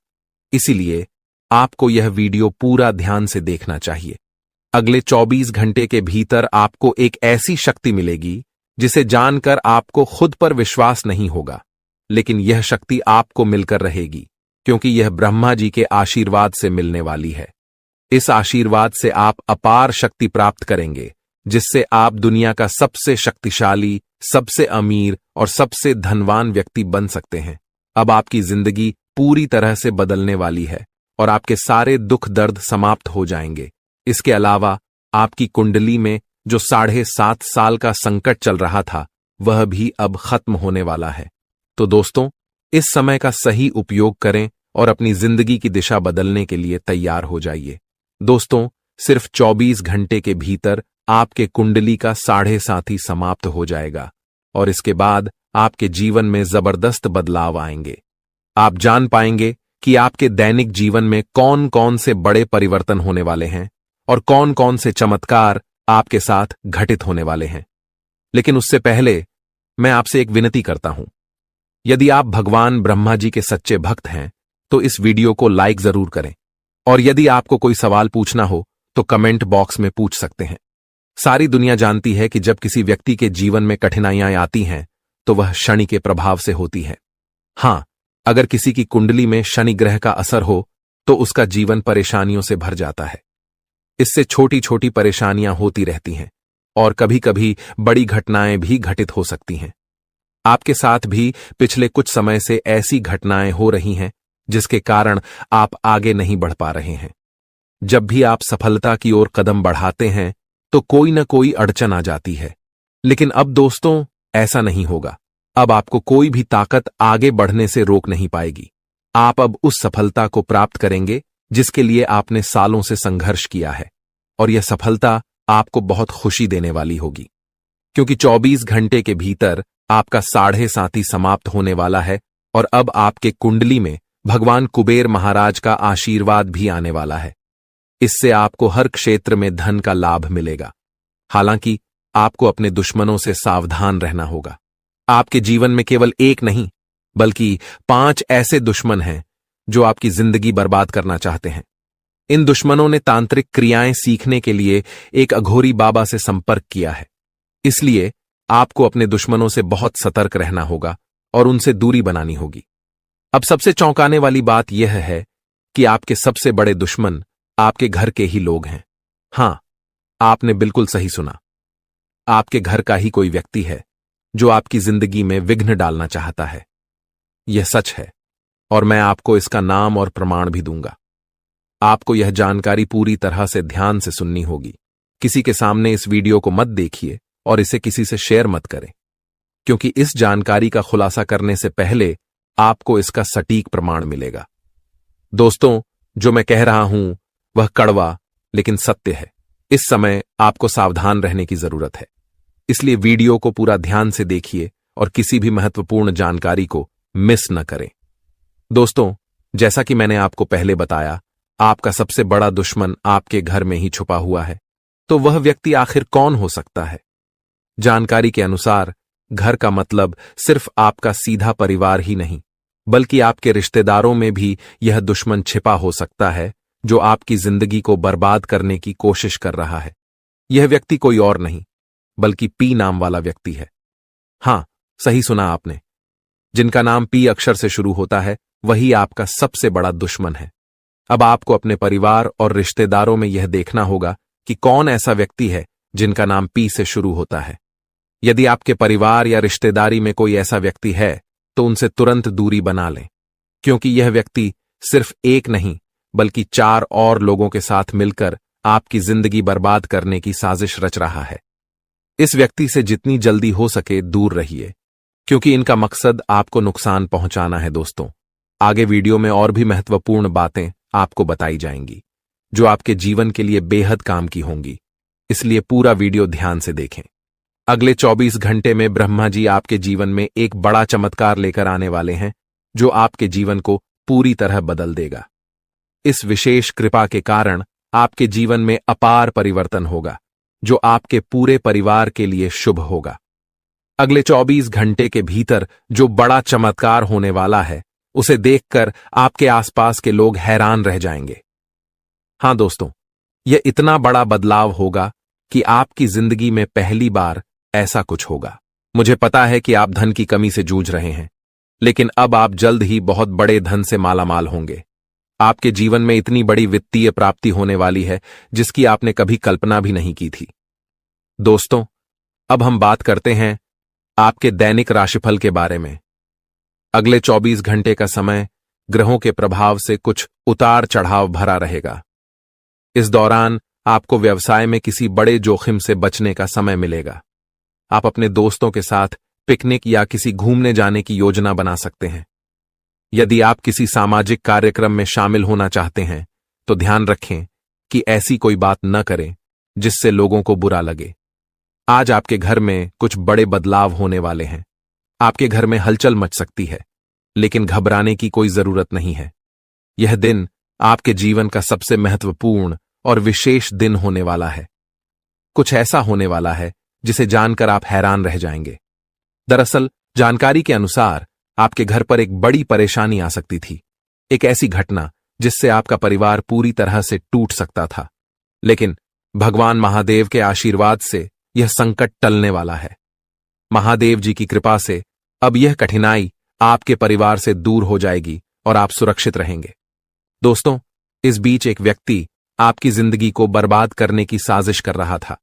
इसीलिए आपको यह वीडियो पूरा ध्यान से देखना चाहिए। अगले 24 घंटे के भीतर आपको एक ऐसी शक्ति मिलेगी जिसे जानकर आपको खुद पर विश्वास नहीं होगा, लेकिन यह शक्ति आपको मिलकर रहेगी क्योंकि यह ब्रह्मा जी के आशीर्वाद से मिलने वाली है। इस आशीर्वाद से आप अपार शक्ति प्राप्त करेंगे जिससे आप दुनिया का सबसे शक्तिशाली, सबसे अमीर और सबसे धनवान व्यक्ति बन सकते हैं। अब आपकी जिंदगी पूरी तरह से बदलने वाली है और आपके सारे दुख दर्द समाप्त हो जाएंगे। इसके अलावा आपकी कुंडली में जो 7.5 साल का संकट चल रहा था वह भी अब खत्म होने वाला है। तो दोस्तों, इस समय का सही उपयोग करें और अपनी जिंदगी की दिशा बदलने के लिए तैयार हो जाइए। दोस्तों, सिर्फ 24 घंटे के भीतर आपके कुंडली का 7.5 समाप्त हो जाएगा और इसके बाद आपके जीवन में जबरदस्त बदलाव आएंगे। आप जान पाएंगे कि आपके दैनिक जीवन में कौन कौन से बड़े परिवर्तन होने वाले हैं और कौन कौन से चमत्कार आपके साथ घटित होने वाले हैं। लेकिन उससे पहले मैं आपसे एक विनती करता हूं। यदि आप भगवान ब्रह्मा जी के सच्चे भक्त हैं तो इस वीडियो को लाइक जरूर करें और यदि आपको कोई सवाल पूछना हो तो कमेंट बॉक्स में पूछ सकते हैं। सारी दुनिया जानती है कि जब किसी व्यक्ति के जीवन में कठिनाइयां आती हैं तो वह शनि के प्रभाव से होती है। हां, अगर किसी की कुंडली में शनि ग्रह का असर हो तो उसका जीवन परेशानियों से भर जाता है। इससे छोटी छोटी परेशानियां होती रहती हैं, और कभी कभी बड़ी घटनाएं भी घटित हो सकती हैं। आपके साथ भी पिछले कुछ समय से ऐसी घटनाएं हो रही हैं जिसके कारण आप आगे नहीं बढ़ पा रहे हैं। जब भी आप सफलता की ओर कदम बढ़ाते हैं तो कोई न कोई अड़चन आ जाती है, लेकिन अब दोस्तों ऐसा नहीं होगा। अब आपको कोई भी ताकत आगे बढ़ने से रोक नहीं पाएगी। आप अब उस सफलता को प्राप्त करेंगे जिसके लिए आपने सालों से संघर्ष किया है, और यह सफलता आपको बहुत खुशी देने वाली होगी, क्योंकि 24 घंटे के भीतर आपका 7.5 समाप्त होने वाला है और अब आपके कुंडली में भगवान कुबेर महाराज का आशीर्वाद भी आने वाला है। इससे आपको हर क्षेत्र में धन का लाभ मिलेगा। हालांकि आपको अपने दुश्मनों से सावधान रहना होगा। आपके जीवन में केवल एक नहीं बल्कि 5 ऐसे दुश्मन हैं जो आपकी जिंदगी बर्बाद करना चाहते हैं। इन दुश्मनों ने तांत्रिक क्रियाएं सीखने के लिए एक अघोरी बाबा से संपर्क किया है। इसलिए आपको अपने दुश्मनों से बहुत सतर्क रहना होगा और उनसे दूरी बनानी होगी। अब सबसे चौंकाने वाली बात यह है कि आपके सबसे बड़े दुश्मन आपके घर के ही लोग हैं। हां, आपने बिल्कुल सही सुना। आपके घर का ही कोई व्यक्ति है जो आपकी जिंदगी में विघ्न डालना चाहता है। यह सच है और मैं आपको इसका नाम और प्रमाण भी दूंगा। आपको यह जानकारी पूरी तरह से ध्यान से सुननी होगी। किसी के सामने इस वीडियो को मत देखिए और इसे किसी से शेयर मत करें, क्योंकि इस जानकारी का खुलासा करने से पहले आपको इसका सटीक प्रमाण मिलेगा। दोस्तों, जो मैं कह रहा हूं वह कड़वा लेकिन सत्य है। इस समय आपको सावधान रहने की जरूरत है, इसलिए वीडियो को पूरा ध्यान से देखिए और किसी भी महत्वपूर्ण जानकारी को मिस न करें। दोस्तों, जैसा कि मैंने आपको पहले बताया, आपका सबसे बड़ा दुश्मन आपके घर में ही छुपा हुआ है। तो वह व्यक्ति आखिर कौन हो सकता है? जानकारी के अनुसार घर का मतलब सिर्फ आपका सीधा परिवार ही नहीं, बल्कि आपके रिश्तेदारों में भी यह दुश्मन छिपा हो सकता है जो आपकी जिंदगी को बर्बाद करने की कोशिश कर रहा है। यह व्यक्ति कोई और नहीं बल्कि पी नाम वाला व्यक्ति है। हां, सही सुना आपने। जिनका नाम पी अक्षर से शुरू होता है वही आपका सबसे बड़ा दुश्मन है। अब आपको अपने परिवार और रिश्तेदारों में यह देखना होगा कि कौन ऐसा व्यक्ति है जिनका नाम पी से शुरू होता है। यदि आपके परिवार या रिश्तेदारी में कोई ऐसा व्यक्ति है तो उनसे तुरंत दूरी बना लें, क्योंकि यह व्यक्ति सिर्फ एक नहीं बल्कि 4 और लोगों के साथ मिलकर आपकी जिंदगी बर्बाद करने की साजिश रच रहा है। इस व्यक्ति से जितनी जल्दी हो सके दूर रहिए, क्योंकि इनका मकसद आपको नुकसान पहुंचाना है। दोस्तों, आगे वीडियो में और भी महत्वपूर्ण बातें आपको बताई जाएंगी जो आपके जीवन के लिए बेहद काम की होंगी, इसलिए पूरा वीडियो ध्यान से देखें। अगले 24 घंटे में ब्रह्मा जी आपके जीवन में एक बड़ा चमत्कार लेकर आने वाले हैं जो आपके जीवन को पूरी तरह बदल देगा। इस विशेष कृपा के कारण आपके जीवन में अपार परिवर्तन होगा जो आपके पूरे परिवार के लिए शुभ होगा। अगले 24 घंटे के भीतर जो बड़ा चमत्कार होने वाला है उसे देखकर आपके आसपास के लोग हैरान रह जाएंगे। हां दोस्तों, यह इतना बड़ा बदलाव होगा कि आपकी जिंदगी में पहली बार ऐसा कुछ होगा। मुझे पता है कि आप धन की कमी से जूझ रहे हैं, लेकिन अब आप जल्द ही बहुत बड़े धन से मालामाल होंगे। आपके जीवन में इतनी बड़ी वित्तीय प्राप्ति होने वाली है जिसकी आपने कभी कल्पना भी नहीं की थी। दोस्तों, अब हम बात करते हैं आपके दैनिक राशिफल के बारे में। अगले 24 घंटे का समय ग्रहों के प्रभाव से कुछ उतार चढ़ाव भरा रहेगा। इस दौरान आपको व्यवसाय में किसी बड़े जोखिम से बचने का समय मिलेगा। आप अपने दोस्तों के साथ पिकनिक या किसी घूमने जाने की योजना बना सकते हैं। यदि आप किसी सामाजिक कार्यक्रम में शामिल होना चाहते हैं तो ध्यान रखें कि ऐसी कोई बात न करें जिससे लोगों को बुरा लगे। आज आपके घर में कुछ बड़े बदलाव होने वाले हैं। आपके घर में हलचल मच सकती है, लेकिन घबराने की कोई जरूरत नहीं है। यह दिन आपके जीवन का सबसे महत्वपूर्ण और विशेष दिन होने वाला है। कुछ ऐसा होने वाला है जिसे जानकर आप हैरान रह जाएंगे। दरअसल जानकारी के अनुसार आपके घर पर एक बड़ी परेशानी आ सकती थी, एक ऐसी घटना जिससे आपका परिवार पूरी तरह से टूट सकता था। लेकिन भगवान महादेव के आशीर्वाद से यह संकट टलने वाला है। महादेव जी की कृपा से अब यह कठिनाई आपके परिवार से दूर हो जाएगी और आप सुरक्षित रहेंगे। दोस्तों, इस बीच एक व्यक्ति आपकी जिंदगी को बर्बाद करने की साजिश कर रहा था।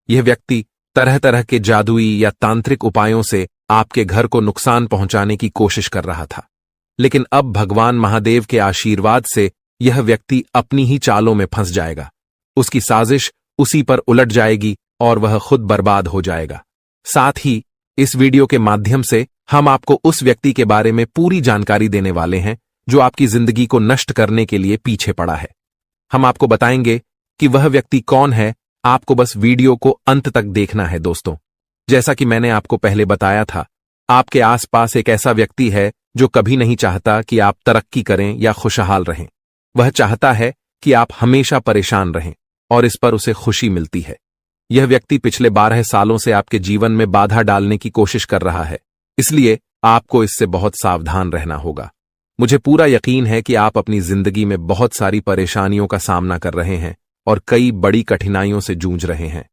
यह व्यक्ति तरह तरह के जादुई या तांत्रिक उपायों से आपके घर को नुकसान पहुंचाने की कोशिश कर रहा था। लेकिन अब भगवान महादेव के आशीर्वाद से यह व्यक्ति अपनी ही चालों में फंस जाएगा। उसकी साजिश उसी पर उलट जाएगी और वह खुद बर्बाद हो जाएगा। साथ ही इस वीडियो के माध्यम से हम आपको उस व्यक्ति के बारे में पूरी जानकारी देने वाले हैं जो आपकी जिंदगी को नष्ट करने के लिए पीछे पड़ा है। हम आपको बताएंगे कि वह व्यक्ति कौन है। आपको बस वीडियो को अंत तक देखना है। दोस्तों, जैसा कि मैंने आपको पहले बताया था, आपके आसपास एक ऐसा व्यक्ति है जो कभी नहीं चाहता कि आप तरक्की करें या खुशहाल रहें। वह चाहता है कि आप हमेशा परेशान रहें और इस पर उसे खुशी मिलती है। यह व्यक्ति पिछले 12 सालों से आपके जीवन में बाधा डालने की कोशिश कर रहा है, इसलिए आपको इससे बहुत सावधान रहना होगा। मुझे पूरा यकीन है कि आप अपनी जिंदगी में बहुत सारी परेशानियों का सामना कर रहे हैं और कई बड़ी कठिनाइयों से जूझ रहे हैं।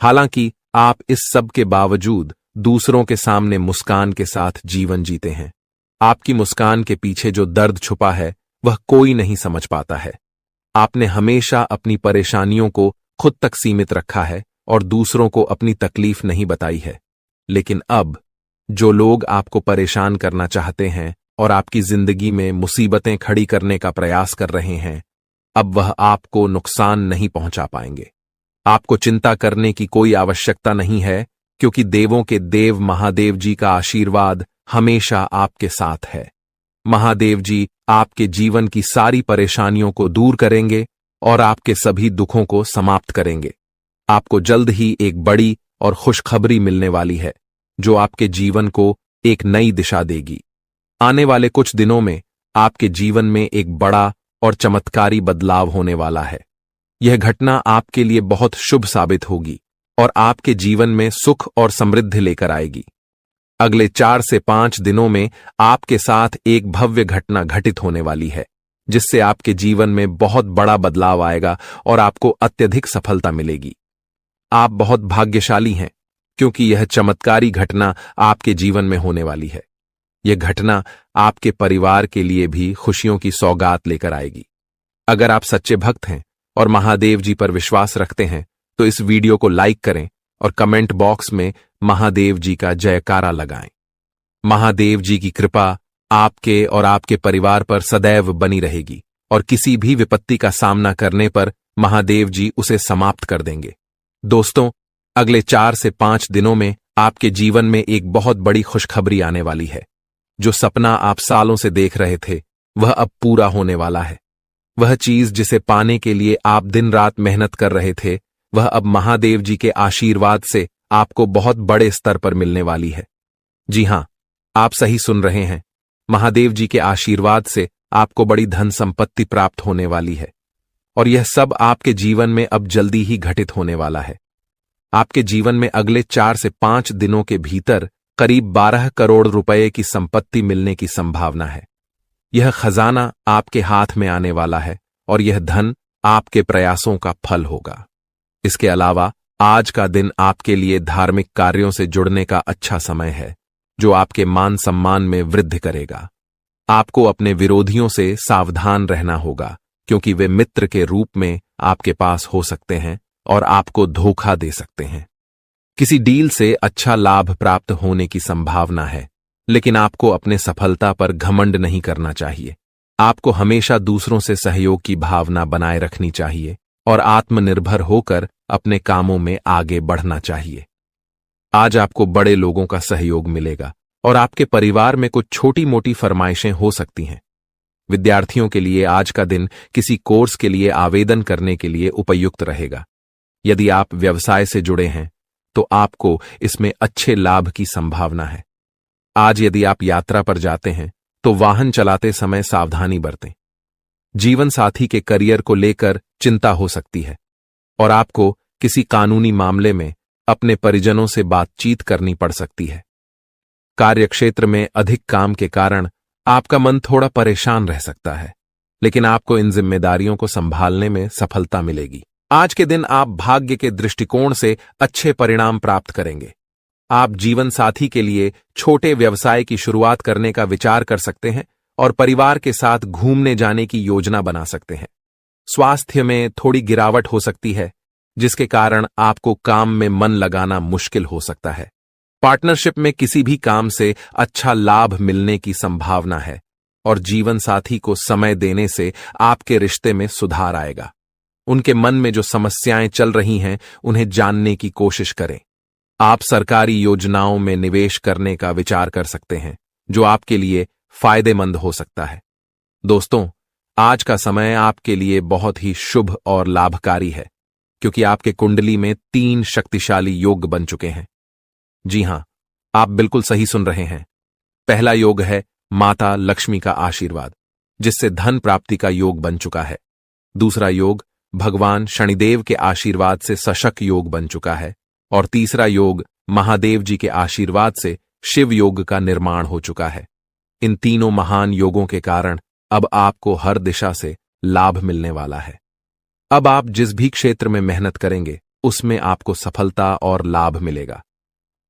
हालांकि आप इस सब के बावजूद दूसरों के सामने मुस्कान के साथ जीवन जीते हैं। आपकी मुस्कान के पीछे जो दर्द छुपा है वह कोई नहीं समझ पाता है। आपने हमेशा अपनी परेशानियों को खुद तक सीमित रखा है और दूसरों को अपनी तकलीफ नहीं बताई है। लेकिन अब जो लोग आपको परेशान करना चाहते हैं और आपकी जिंदगी में मुसीबतें खड़ी करने का प्रयास कर रहे हैं, अब वह आपको नुकसान नहीं पहुंचा पाएंगे। आपको चिंता करने की कोई आवश्यकता नहीं है, क्योंकि देवों के देव महादेव जी का आशीर्वाद हमेशा आपके साथ है। महादेव जी आपके जीवन की सारी परेशानियों को दूर करेंगे और आपके सभी दुखों को समाप्त करेंगे। आपको जल्द ही एक बड़ी और खुशखबरी मिलने वाली है, जो आपके जीवन को एक नई दिशा देगी। आने वाले कुछ दिनों में आपके जीवन में एक बड़ा और चमत्कारी बदलाव होने वाला है। यह घटना आपके लिए बहुत शुभ साबित होगी और आपके जीवन में सुख और समृद्धि लेकर आएगी। अगले 4 से 5 दिनों में आपके साथ एक भव्य घटना घटित होने वाली है, जिससे आपके जीवन में बहुत बड़ा बदलाव आएगा और आपको अत्यधिक सफलता मिलेगी। आप बहुत भाग्यशाली हैं, क्योंकि यह चमत्कारी घटना आपके जीवन में होने वाली है। यह घटना आपके परिवार के लिए भी खुशियों की सौगात लेकर आएगी। अगर आप सच्चे भक्त हैं और महादेव जी पर विश्वास रखते हैं, तो इस वीडियो को लाइक करें और कमेंट बॉक्स में महादेव जी का जयकारा लगाएं। महादेव जी की कृपा आपके और आपके परिवार पर सदैव बनी रहेगी और किसी भी विपत्ति का सामना करने पर महादेव जी उसे समाप्त कर देंगे। दोस्तों, अगले 4 से 5 दिनों में आपके जीवन में एक बहुत बड़ी खुशखबरी आने वाली है। जो सपना आप सालों से देख रहे थे, वह अब पूरा होने वाला है। वह चीज जिसे पाने के लिए आप दिन रात मेहनत कर रहे थे, वह अब महादेव जी के आशीर्वाद से आपको बहुत बड़े स्तर पर मिलने वाली है। जी हां, आप सही सुन रहे हैं। महादेव जी के आशीर्वाद से आपको बड़ी धन संपत्ति प्राप्त होने वाली है और यह सब आपके जीवन में अब जल्दी ही घटित होने वाला है। आपके जीवन में अगले 4 से 5 दिनों के भीतर करीब 12 करोड़ रुपए की संपत्ति मिलने की संभावना है। यह खजाना आपके हाथ में आने वाला है और यह धन आपके प्रयासों का फल होगा। इसके अलावा आज का दिन आपके लिए धार्मिक कार्यों से जुड़ने का अच्छा समय है, जो आपके मान सम्मान में वृद्धि करेगा। आपको अपने विरोधियों से सावधान रहना होगा, क्योंकि वे मित्र के रूप में आपके पास हो सकते हैं और आपको धोखा दे सकते हैं। किसी डील से अच्छा लाभ प्राप्त होने की संभावना है, लेकिन आपको अपने सफलता पर घमंड नहीं करना चाहिए। आपको हमेशा दूसरों से सहयोग की भावना बनाए रखनी चाहिए और आत्मनिर्भर होकर अपने कामों में आगे बढ़ना चाहिए। आज आपको बड़े लोगों का सहयोग मिलेगा और आपके परिवार में कुछ छोटी मोटी फरमाइशें हो सकती हैं। विद्यार्थियों के लिए आज का दिन किसी कोर्स के लिए आवेदन करने के लिए उपयुक्त रहेगा। यदि आप व्यवसाय से जुड़े हैं, तो आपको इसमें अच्छे लाभ की संभावना है। आज यदि आप यात्रा पर जाते हैं, तो वाहन चलाते समय सावधानी बरतें। जीवन साथी के करियर को लेकर चिंता हो सकती है और आपको किसी कानूनी मामले में अपने परिजनों से बातचीत करनी पड़ सकती है। कार्यक्षेत्र में अधिक काम के कारण आपका मन थोड़ा परेशान रह सकता है, लेकिन आपको इन जिम्मेदारियों को संभालने में सफलता मिलेगी। आज के दिन आप भाग्य के दृष्टिकोण से अच्छे परिणाम प्राप्त करेंगे। आप जीवन साथी के लिए छोटे व्यवसाय की शुरुआत करने का विचार कर सकते हैं और परिवार के साथ घूमने जाने की योजना बना सकते हैं। स्वास्थ्य में थोड़ी गिरावट हो सकती है, जिसके कारण आपको काम में मन लगाना मुश्किल हो सकता है। पार्टनरशिप में किसी भी काम से अच्छा लाभ मिलने की संभावना है और जीवन साथी को समय देने से आपके रिश्ते में सुधार आएगा। उनके मन में जो समस्याएं चल रही हैं उन्हें जानने की कोशिश करें। आप सरकारी योजनाओं में निवेश करने का विचार कर सकते हैं, जो आपके लिए फायदेमंद हो सकता है। दोस्तों, आज का समय आपके लिए बहुत ही शुभ और लाभकारी है, क्योंकि आपके कुंडली में 3 शक्तिशाली योग बन चुके हैं। जी हां, आप बिल्कुल सही सुन रहे हैं। पहला योग है माता लक्ष्मी का आशीर्वाद, जिससे धन प्राप्ति का योग बन चुका है। दूसरा योग भगवान शनिदेव के आशीर्वाद से सशक योग बन चुका है और तीसरा योग महादेव जी के आशीर्वाद से शिव योग का निर्माण हो चुका है। इन तीनों महान योगों के कारण अब आपको हर दिशा से लाभ मिलने वाला है। अब आप जिस भी क्षेत्र में मेहनत करेंगे उसमें आपको सफलता और लाभ मिलेगा।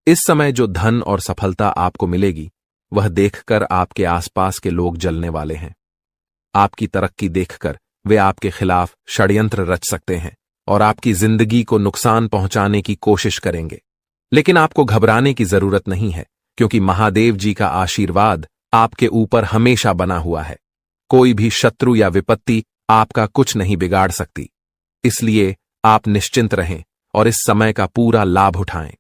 इस समय जो धन और सफलता आपको मिलेगी वह देखकर आपके आसपास के लोग जलने वाले हैं। आपकी तरक्की देखकर वे आपके खिलाफ षड्यंत्र रच सकते हैं और आपकी जिंदगी को नुकसान पहुंचाने की कोशिश करेंगे। लेकिन आपको घबराने की जरूरत नहीं है, क्योंकि महादेव जी का आशीर्वाद आपके ऊपर हमेशा बना हुआ है। कोई भी शत्रु या विपत्ति आपका कुछ नहीं बिगाड़ सकती। इसलिए आप निश्चिंत रहें और इस समय का पूरा लाभ उठाएं।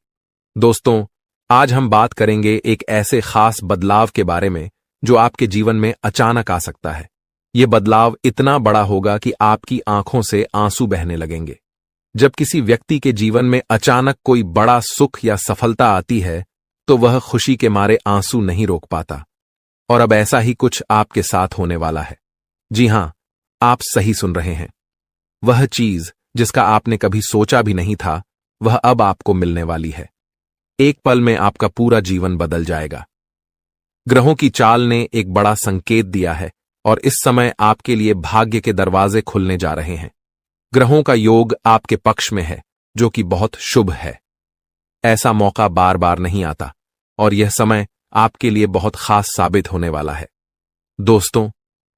दोस्तों, आज हम बात करेंगे एक ऐसे खास बदलाव के बारे में जो आपके जीवन में अचानक आ सकता है। यह बदलाव इतना बड़ा होगा कि आपकी आंखों से आंसू बहने लगेंगे। जब किसी व्यक्ति के जीवन में अचानक कोई बड़ा सुख या सफलता आती है तो वह खुशी के मारे आंसू नहीं रोक पाता, और अब ऐसा ही कुछ आपके साथ होने वाला है। जी हां, आप सही सुन रहे हैं। वह चीज जिसका आपने कभी सोचा भी नहीं था, वह अब आपको मिलने वाली है। एक पल में आपका पूरा जीवन बदल जाएगा। ग्रहों की चाल ने एक बड़ा संकेत दिया है और इस समय आपके लिए भाग्य के दरवाजे खुलने जा रहे हैं। ग्रहों का योग आपके पक्ष में है, जो कि बहुत शुभ है। ऐसा मौका बार बार नहीं आता और यह समय आपके लिए बहुत खास साबित होने वाला है। दोस्तों,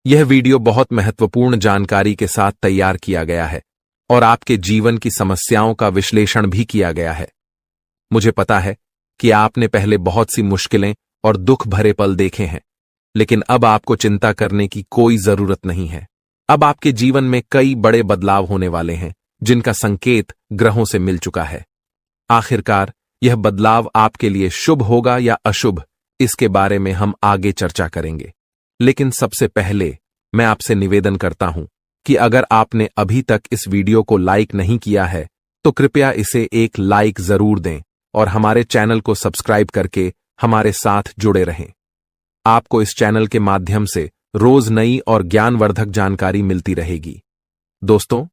यह वीडियो बहुत महत्वपूर्ण जानकारी के साथ तैयार किया गया है और आपके जीवन की समस्याओं का विश्लेषण भी किया गया है। मुझे पता है कि आपने पहले बहुत सी मुश्किलें और दुख भरे पल देखे हैं, लेकिन अब आपको चिंता करने की कोई जरूरत नहीं है। अब आपके जीवन में कई बड़े बदलाव होने वाले हैं, जिनका संकेत ग्रहों से मिल चुका है। आखिरकार यह बदलाव आपके लिए शुभ होगा या अशुभ, इसके बारे में हम आगे चर्चा करेंगे। लेकिन सबसे पहले मैं आपसे निवेदन करता हूं कि अगर आपने अभी तक इस वीडियो को लाइक नहीं किया है तो कृपया इसे एक लाइक जरूर दें और हमारे चैनल को सब्सक्राइब करके हमारे साथ जुड़े रहें। आपको इस चैनल के माध्यम से रोज नई और ज्ञानवर्धक जानकारी मिलती रहेगी। दोस्तों,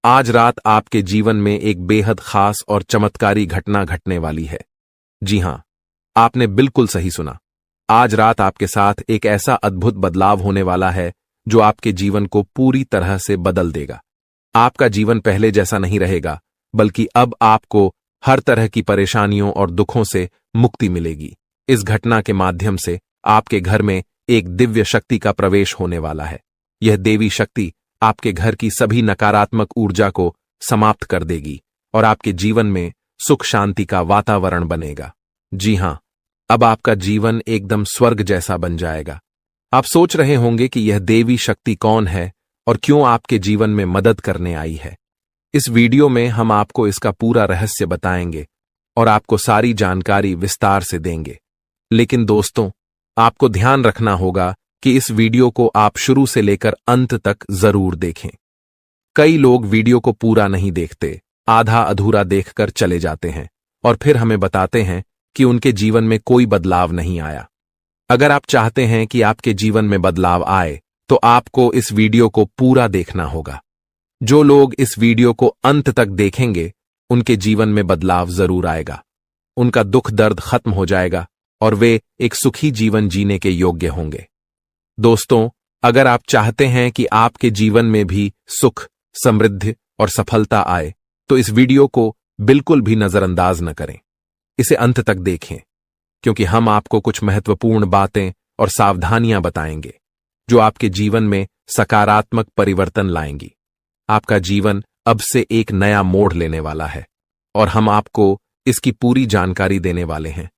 आज रात आपके जीवन में एक बेहद खास और चमत्कारी घटना घटने वाली है। जी हां, आपने बिल्कुल सही सुना। आज रात आपके साथ एक ऐसा अद्भुत बदलाव होने वाला है जो आपके जीवन को पूरी तरह से बदल देगा। आपका जीवन पहले जैसा नहीं रहेगा, बल्कि अब आपको हर तरह की परेशानियों और दुखों से मुक्ति मिलेगी। इस घटना के माध्यम से आपके घर में एक दिव्य शक्ति का प्रवेश होने वाला है। यह देवी शक्ति आपके घर की सभी नकारात्मक ऊर्जा को समाप्त कर देगी और आपके जीवन में सुख शांति का वातावरण बनेगा। जी हां, अब आपका जीवन एकदम स्वर्ग जैसा बन जाएगा। आप सोच रहे होंगे कि यह देवी शक्ति कौन है और क्यों आपके जीवन में मदद करने आई है। इस वीडियो में हम आपको इसका पूरा रहस्य बताएंगे और आपको सारी जानकारी विस्तार से देंगे। लेकिन दोस्तों, आपको ध्यान रखना होगा कि इस वीडियो को आप शुरू से लेकर अंत तक जरूर देखें। कई लोग वीडियो को पूरा नहीं देखते, आधा अधूरा देखकर चले जाते हैं और फिर हमें बताते हैं कि उनके जीवन में कोई बदलाव नहीं आया। अगर आप चाहते हैं कि आपके जीवन में बदलाव आए तो आपको इस वीडियो को पूरा देखना होगा। जो लोग इस वीडियो को अंत तक देखेंगे उनके जीवन में बदलाव जरूर आएगा। उनका दुख दर्द खत्म हो जाएगा और वे एक सुखी जीवन जीने के योग्य होंगे। दोस्तों, अगर आप चाहते हैं कि आपके जीवन में भी सुख, समृद्धि और सफलता आए तो इस वीडियो को बिल्कुल भी नजरअंदाज न करें। इसे अंत तक देखें, क्योंकि हम आपको कुछ महत्वपूर्ण बातें और सावधानियां बताएंगे जो आपके जीवन में सकारात्मक परिवर्तन लाएंगी। आपका जीवन अब से एक नया मोड़ लेने वाला है और हम आपको इसकी पूरी जानकारी देने वाले हैं।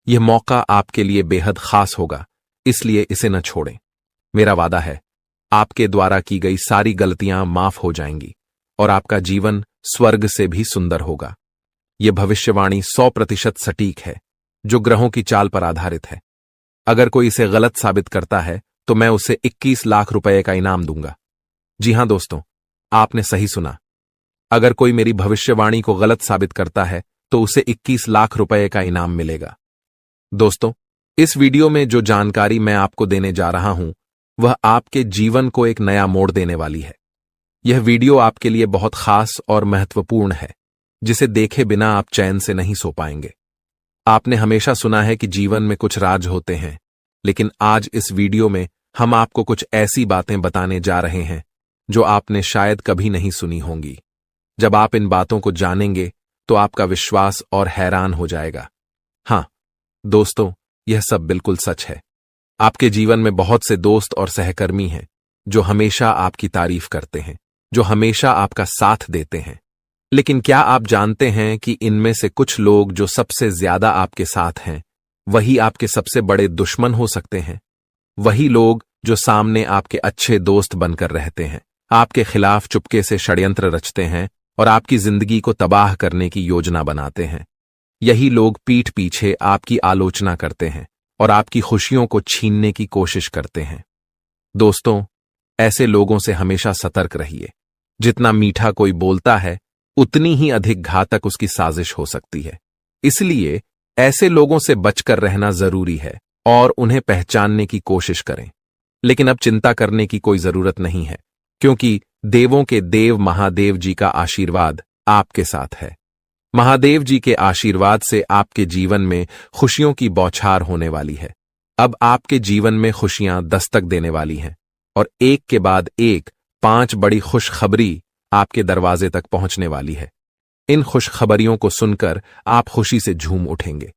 यह मौका आपके लिए बेहद खास होगा, इसलिए इसे न छोड़ें। मेरा वादा है, आपके द्वारा की गई सारी गलतियां माफ हो जाएंगी और आपका जीवन स्वर्ग से भी सुंदर होगा। यह भविष्यवाणी 100% सटीक है, जो ग्रहों की चाल पर आधारित है। अगर कोई इसे गलत साबित करता है तो मैं उसे 21 लाख रुपए का इनाम दूंगा। जी हां दोस्तों, आपने सही सुना। अगर कोई मेरी भविष्यवाणी को गलत साबित करता है तो उसे 21 लाख रुपए का इनाम मिलेगा। दोस्तों, इस वीडियो में जो जानकारी मैं आपको देने जा रहा हूं वह आपके जीवन को एक नया मोड़ देने वाली है। यह वीडियो आपके लिए बहुत खास और महत्वपूर्ण है, जिसे देखे बिना आप चैन से नहीं सो पाएंगे। आपने हमेशा सुना है कि जीवन में कुछ राज होते हैं, लेकिन आज इस वीडियो में हम आपको कुछ ऐसी बातें बताने जा रहे हैं जो आपने शायद कभी नहीं सुनी होंगी। जब आप इन बातों को जानेंगे तो आपका विश्वास और हैरान हो जाएगा। हां दोस्तों, यह सब बिल्कुल सच है। आपके जीवन में बहुत से दोस्त और सहकर्मी हैं जो हमेशा आपकी तारीफ करते हैं, जो हमेशा आपका साथ देते हैं। लेकिन क्या आप जानते हैं कि इनमें से कुछ लोग जो सबसे ज्यादा आपके साथ हैं, वही आपके सबसे बड़े दुश्मन हो सकते हैं? वही लोग जो सामने आपके अच्छे दोस्त बनकर रहते हैं, आपके खिलाफ चुपके से षड्यंत्र रचते हैं और आपकी जिंदगी को तबाह करने की योजना बनाते हैं। यही लोग पीठ पीछे आपकी आलोचना करते हैं और आपकी खुशियों को छीनने की कोशिश करते हैं। दोस्तों, ऐसे लोगों से हमेशा सतर्क रहिए। जितना मीठा कोई बोलता है, उतनी ही अधिक घातक उसकी साजिश हो सकती है। इसलिए ऐसे लोगों से बचकर रहना जरूरी है और उन्हें पहचानने की कोशिश करें। लेकिन अब चिंता करने की कोई जरूरत नहीं है, क्योंकि देवों के देव महादेव जी का आशीर्वाद आपके साथ है। महादेव जी के आशीर्वाद से आपके जीवन में खुशियों की बौछार होने वाली है। अब आपके जीवन में खुशियां दस्तक देने वाली हैं और एक के बाद एक 5 बड़ी खुशखबरी आपके दरवाजे तक पहुंचने वाली है। इन खुशखबरियों को सुनकर आप खुशी से झूम उठेंगे।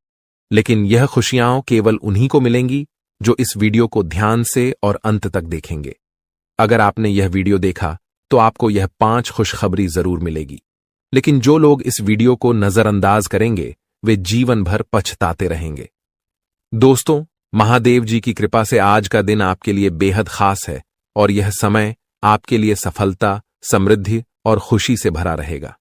लेकिन यह खुशियां केवल उन्हीं को मिलेंगी जो इस वीडियो को ध्यान से और अंत तक देखेंगे। अगर आपने यह वीडियो देखा तो आपको यह 5 खुशखबरी जरूर मिलेगी। लेकिन जो लोग इस वीडियो को नजरअंदाज करेंगे वे जीवन भर पछताते रहेंगे। दोस्तों, महादेव जी की कृपा से आज का दिन आपके लिए बेहद खास है और यह समय आपके लिए सफलता, समृद्धि और खुशी से भरा रहेगा।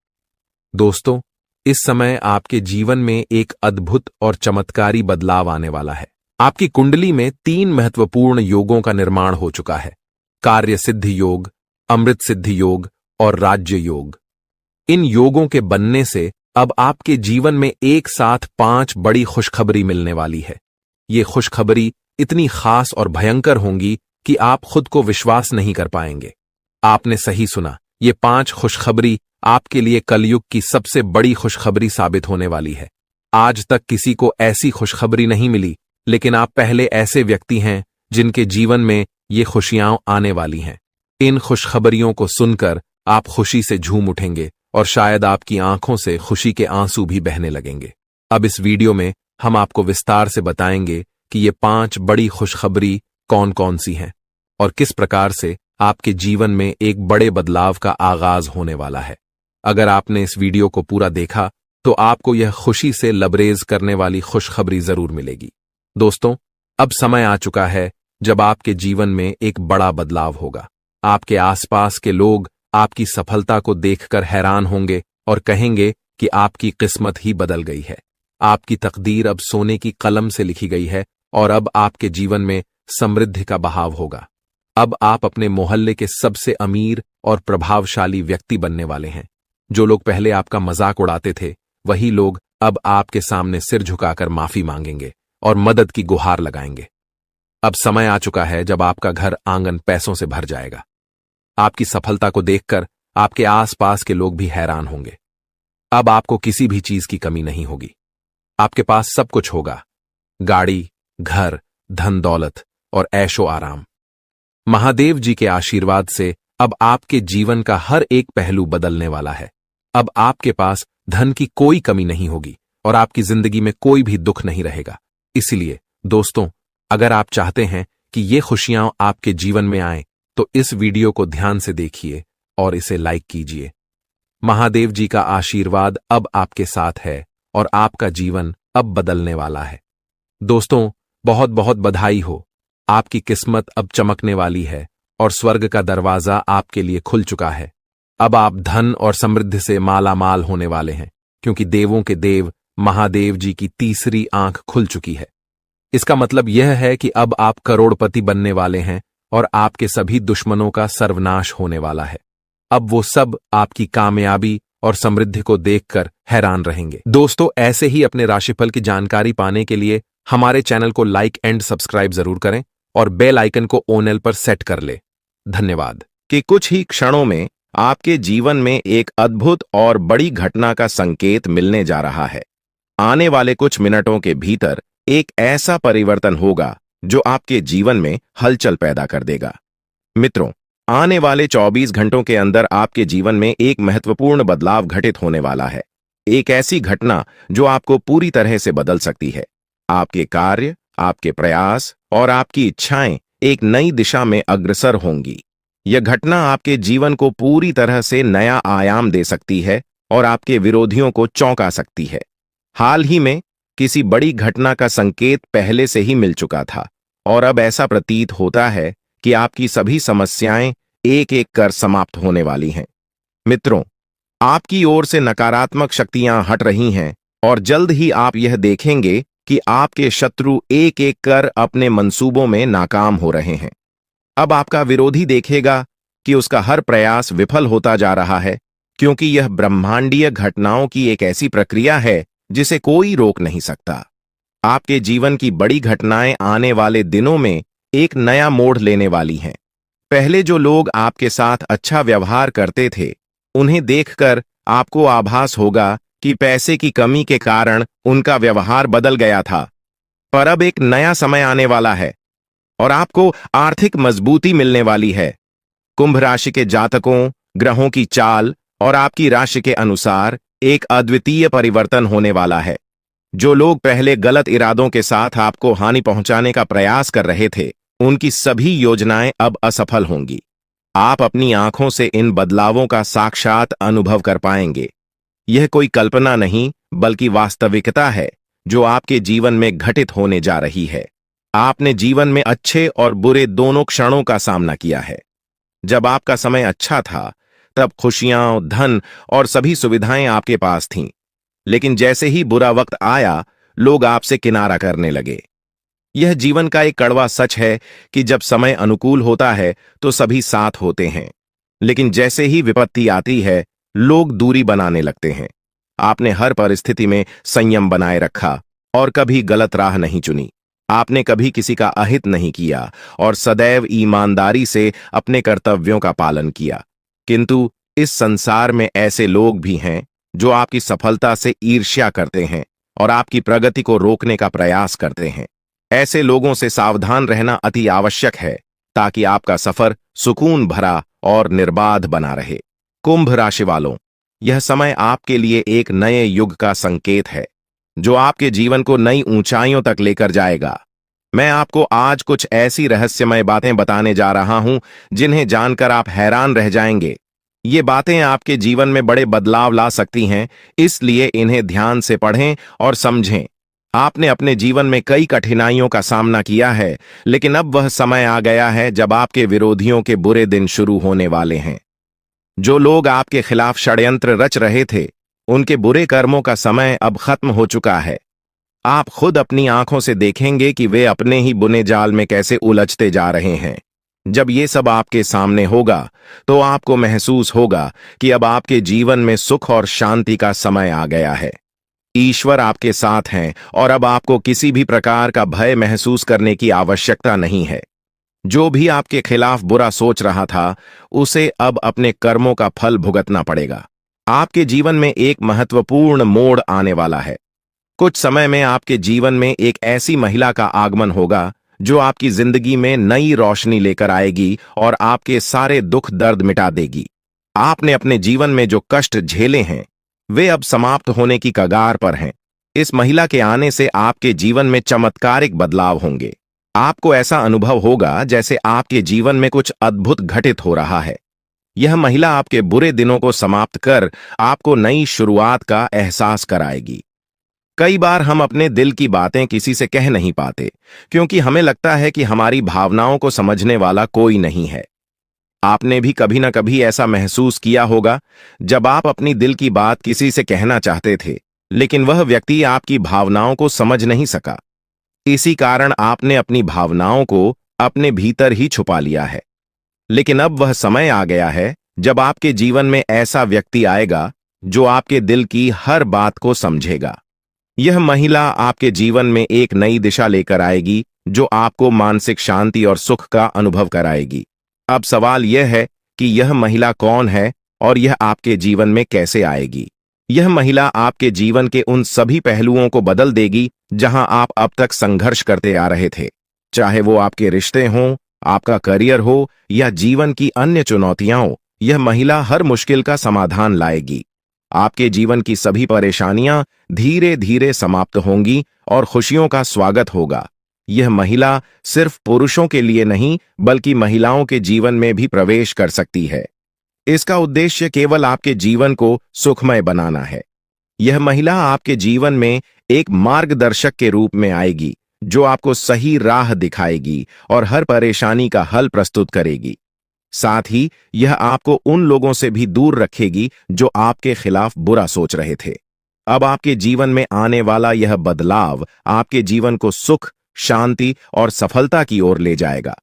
दोस्तों, इस समय आपके जीवन में एक अद्भुत और चमत्कारी बदलाव आने वाला है। आपकी कुंडली में 3 महत्वपूर्ण योगों का निर्माण हो चुका है: कार्य सिद्धि योग, अमृत सिद्धि योग और राज्य योग। इन योगों के बनने से अब आपके जीवन में एक साथ 5 बड़ी खुशखबरी मिलने वाली है। ये खुशखबरी इतनी खास और भयंकर होंगी कि आप खुद को विश्वास नहीं कर पाएंगे। आपने सही सुना, ये 5 खुशखबरी आपके लिए कलयुग की सबसे बड़ी खुशखबरी साबित होने वाली है। आज तक किसी को ऐसी खुशखबरी नहीं मिली, लेकिन आप पहले ऐसे व्यक्ति हैं जिनके जीवन में ये खुशियां आने वाली हैं। इन खुशखबरियों को सुनकर आप खुशी से झूम उठेंगे और शायद आपकी आंखों से खुशी के आंसू भी बहने लगेंगे। अब इस वीडियो में हम आपको विस्तार से बताएंगे कि ये 5 बड़ी खुशखबरी कौन कौन सी हैं और किस प्रकार से आपके जीवन में एक बड़े बदलाव का आगाज होने वाला है। अगर आपने इस वीडियो को पूरा देखा तो आपको यह खुशी से लबरेज करने वाली खुशखबरी जरूर मिलेगी। दोस्तों, अब समय आ चुका है जब आपके जीवन में एक बड़ा बदलाव होगा। आपके आसपास के लोग आपकी सफलता को देखकर हैरान होंगे और कहेंगे कि आपकी किस्मत ही बदल गई है। आपकी तकदीर अब सोने की कलम से लिखी गई है और अब आपके जीवन में समृद्धि का बहाव होगा। अब आप अपने मोहल्ले के सबसे अमीर और प्रभावशाली व्यक्ति बनने वाले हैं। जो लोग पहले आपका मजाक उड़ाते थे, वही लोग अब आपके सामने सिर झुकाकर माफी मांगेंगे और मदद की गुहार लगाएंगे। अब समय आ चुका है जब आपका घर आंगन पैसों से भर जाएगा। आपकी सफलता को देखकर आपके आसपास के लोग भी हैरान होंगे। अब आपको किसी भी चीज की कमी नहीं होगी। आपके पास सब कुछ होगा: गाड़ी, घर, धन दौलत और ऐशो आराम। महादेव जी के आशीर्वाद से अब आपके जीवन का हर एक पहलू बदलने वाला है। अब आपके पास धन की कोई कमी नहीं होगी और आपकी जिंदगी में कोई भी दुख नहीं रहेगा। इसलिए दोस्तों, अगर आप चाहते हैं कि ये खुशियां आपके जीवन में आए तो इस वीडियो को ध्यान से देखिए और इसे लाइक कीजिए। महादेव जी का आशीर्वाद अब आपके साथ है और आपका जीवन अब बदलने वाला है। दोस्तों, बहुत बहुत बधाई हो। आपकी किस्मत अब चमकने वाली है और स्वर्ग का दरवाजा आपके लिए खुल चुका है। अब आप धन और समृद्धि से माला माल होने वाले हैं, क्योंकि देवों के देव महादेव जी की तीसरी आंख खुल चुकी है। इसका मतलब यह है कि अब आप करोड़पति बनने वाले हैं और आपके सभी दुश्मनों का सर्वनाश होने वाला है। अब वो सब आपकी कामयाबी और समृद्धि को देखकर हैरान रहेंगे। दोस्तों, ऐसे ही अपने राशिफल की जानकारी पाने के लिए हमारे चैनल को लाइक एंड सब्सक्राइब जरूर करें और बेल आइकन को ऑन पर सेट कर ले। धन्यवाद। कि कुछ ही क्षणों में आपके जीवन में एक अद्भुत और बड़ी घटना का संकेत मिलने जा रहा है। आने वाले कुछ मिनटों के भीतर एक ऐसा परिवर्तन होगा जो आपके जीवन में हलचल पैदा कर देगा। मित्रों, आने वाले 24 घंटों के अंदर आपके जीवन में एक महत्वपूर्ण बदलाव घटित होने वाला है। एक ऐसी घटना जो आपको पूरी तरह से बदल सकती है। आपके कार्य, आपके प्रयास और आपकी इच्छाएं एक नई दिशा में अग्रसर होंगी। यह घटना आपके जीवन को पूरी तरह से नया आयाम दे सकती है और आपके विरोधियों को चौंका सकती है। हाल ही में किसी बड़ी घटना का संकेत पहले से ही मिल चुका था और अब ऐसा प्रतीत होता है कि आपकी सभी समस्याएं एक एक कर समाप्त होने वाली हैं। मित्रों, आपकी ओर से नकारात्मक शक्तियां हट रही हैं और जल्द ही आप यह देखेंगे कि आपके शत्रु एक एक कर अपने मंसूबों में नाकाम हो रहे हैं। अब आपका विरोधी देखेगा कि उसका हर प्रयास विफल होता जा रहा है, क्योंकि यह ब्रह्मांडीय घटनाओं की एक ऐसी प्रक्रिया है जिसे कोई रोक नहीं सकता। आपके जीवन की बड़ी घटनाएं आने वाले दिनों में एक नया मोड़ लेने वाली हैं। पहले जो लोग आपके साथ अच्छा व्यवहार करते थे, उन्हें देखकर आपको आभास होगा कि पैसे की कमी के कारण उनका व्यवहार बदल गया था। पर अब एक नया समय आने वाला है और आपको आर्थिक मजबूती मिलने वाली है। कुंभ राशि के जातकों, ग्रहों की चाल और आपकी राशि के अनुसार एक अद्वितीय परिवर्तन होने वाला है। जो लोग पहले गलत इरादों के साथ आपको हानि पहुंचाने का प्रयास कर रहे थे, उनकी सभी योजनाएं अब असफल होंगी। आप अपनी आंखों से इन बदलावों का साक्षात अनुभव कर पाएंगे। यह कोई कल्पना नहीं, बल्कि वास्तविकता है जो आपके जीवन में घटित होने जा रही है। आपने जीवन में अच्छे और बुरे दोनों क्षणों का सामना किया है। जब आपका समय अच्छा था, तब खुशियां, धन और सभी सुविधाएं आपके पास थीं। लेकिन जैसे ही बुरा वक्त आया, लोग आपसे किनारा करने लगे। यह जीवन का एक कड़वा सच है कि जब समय अनुकूल होता है तो सभी साथ होते हैं, लेकिन जैसे ही विपत्ति आती है, लोग दूरी बनाने लगते हैं। आपने हर परिस्थिति में संयम बनाए रखा और कभी गलत राह नहीं चुनी। आपने कभी किसी का अहित नहीं किया और सदैव ईमानदारी से अपने कर्तव्यों का पालन किया। किंतु इस संसार में ऐसे लोग भी हैं जो आपकी सफलता से ईर्ष्या करते हैं और आपकी प्रगति को रोकने का प्रयास करते हैं। ऐसे लोगों से सावधान रहना अति आवश्यक है, ताकि आपका सफर सुकून भरा और निर्बाध बना रहे। कुंभ राशि वालों, यह समय आपके लिए एक नए युग का संकेत है, जो आपके जीवन को नई ऊंचाइयों तक लेकर जाएगा। मैं आपको आज कुछ ऐसी रहस्यमय बातें बताने जा रहा हूं जिन्हें जानकर आप हैरान रह जाएंगे। ये बातें आपके जीवन में बड़े बदलाव ला सकती हैं, इसलिए इन्हें ध्यान से पढ़ें और समझें। आपने अपने जीवन में कई कठिनाइयों का सामना किया है, लेकिन अब वह समय आ गया है जब आपके विरोधियों के बुरे दिन शुरू होने वाले हैं। जो लोग आपके खिलाफ षड्यंत्र रच रहे थे, उनके बुरे कर्मों का समय अब खत्म हो चुका है। आप खुद अपनी आंखों से देखेंगे कि वे अपने ही बुने जाल में कैसे उलझते जा रहे हैं। जब ये सब आपके सामने होगा, तो आपको महसूस होगा कि अब आपके जीवन में सुख और शांति का समय आ गया है। ईश्वर आपके साथ हैं और अब आपको किसी भी प्रकार का भय महसूस करने की आवश्यकता नहीं है। जो भी आपके खिलाफ बुरा सोच रहा था, उसे अब अपने कर्मों का फल भुगतना पड़ेगा। आपके जीवन में एक महत्वपूर्ण मोड़ आने वाला है। कुछ समय में आपके जीवन में एक ऐसी महिला का आगमन होगा जो आपकी जिंदगी में नई रोशनी लेकर आएगी और आपके सारे दुख दर्द मिटा देगी। आपने अपने जीवन में जो कष्ट झेले हैं, वे अब समाप्त होने की कगार पर हैं। इस महिला के आने से आपके जीवन में चमत्कारिक बदलाव होंगे। आपको ऐसा अनुभव होगा जैसे आपके जीवन में कुछ अद्भुत घटित हो रहा है। यह महिला आपके बुरे दिनों को समाप्त कर आपको नई शुरुआत का एहसास कराएगी। कई बार हम अपने दिल की बातें किसी से कह नहीं पाते क्योंकि हमें लगता है कि हमारी भावनाओं को समझने वाला कोई नहीं है। आपने भी कभी ना कभी ऐसा महसूस किया होगा जब आप अपनी दिल की बात किसी से कहना चाहते थे, लेकिन वह व्यक्ति आपकी भावनाओं को समझ नहीं सका। इसी कारण आपने अपनी भावनाओं को अपने भीतर ही छुपा लिया है। लेकिन अब वह समय आ गया है जब आपके जीवन में ऐसा व्यक्ति आएगा जो आपके दिल की हर बात को समझेगा। यह महिला आपके जीवन में एक नई दिशा लेकर आएगी जो आपको मानसिक शांति और सुख का अनुभव कराएगी। अब सवाल यह है कि यह महिला कौन है और यह आपके जीवन में कैसे आएगी। यह महिला आपके जीवन के उन सभी पहलुओं को बदल देगी जहां आप अब तक संघर्ष करते आ रहे थे, चाहे वो आपके रिश्ते हों, आपका करियर हो या जीवन की अन्य चुनौतियां हो। यह महिला हर मुश्किल का समाधान लाएगी। आपके जीवन की सभी परेशानियां धीरे धीरे समाप्त होंगी और खुशियों का स्वागत होगा। यह महिला सिर्फ पुरुषों के लिए नहीं बल्कि महिलाओं के जीवन में भी प्रवेश कर सकती है। इसका उद्देश्य केवल आपके जीवन को सुखमय बनाना है। यह महिला आपके जीवन में एक मार्गदर्शक के रूप में आएगी जो आपको सही राह दिखाएगी और हर परेशानी का हल प्रस्तुत करेगी। साथ ही यह आपको उन लोगों से भी दूर रखेगी जो आपके खिलाफ बुरा सोच रहे थे। अब आपके जीवन में आने वाला यह बदलाव आपके जीवन को सुख, शांति और सफलता की ओर ले जाएगा।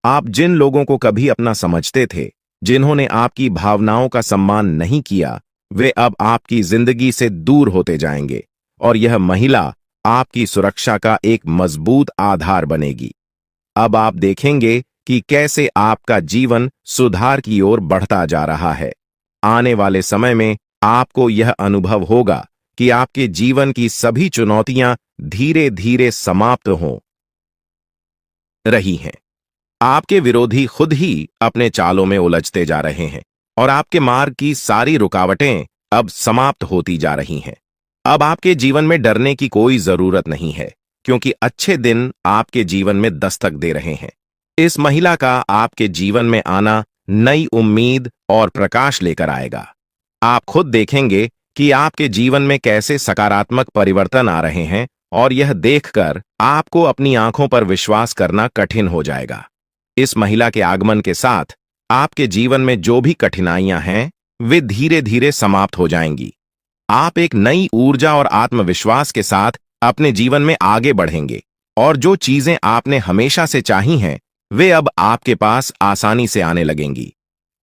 आप जिन लोगों को कभी अपना समझते थे, जिन्होंने आपकी भावनाओं का सम्मान नहीं किया, वे अब आपकी जिंदगी से दूर होते जाएंगे और यह महिला आपकी सुरक्षा का एक मजबूत आधार बनेगी। अब आप देखेंगे कि कैसे आपका जीवन सुधार की ओर बढ़ता जा रहा है। आने वाले समय में आपको यह अनुभव होगा कि आपके जीवन की सभी चुनौतियां धीरे धीरे समाप्त हो रही हैं। आपके विरोधी खुद ही अपने चालों में उलझते जा रहे हैं और आपके मार्ग की सारी रुकावटें अब समाप्त होती जा रही हैं। अब आपके जीवन में डरने की कोई जरूरत नहीं है क्योंकि अच्छे दिन आपके जीवन में दस्तक दे रहे हैं। इस महिला का आपके जीवन में आना नई उम्मीद और प्रकाश लेकर आएगा। आप खुद देखेंगे कि आपके जीवन में कैसे सकारात्मक परिवर्तन आ रहे हैं और यह देखकर आपको अपनी आंखों पर विश्वास करना कठिन हो जाएगा। इस महिला के आगमन के साथ आपके जीवन में जो भी कठिनाइयां हैं वे धीरे धीरे समाप्त हो जाएंगी। आप एक नई ऊर्जा और आत्मविश्वास के साथ अपने जीवन में आगे बढ़ेंगे और जो चीजें आपने हमेशा से चाही हैं वे अब आपके पास आसानी से आने लगेंगी।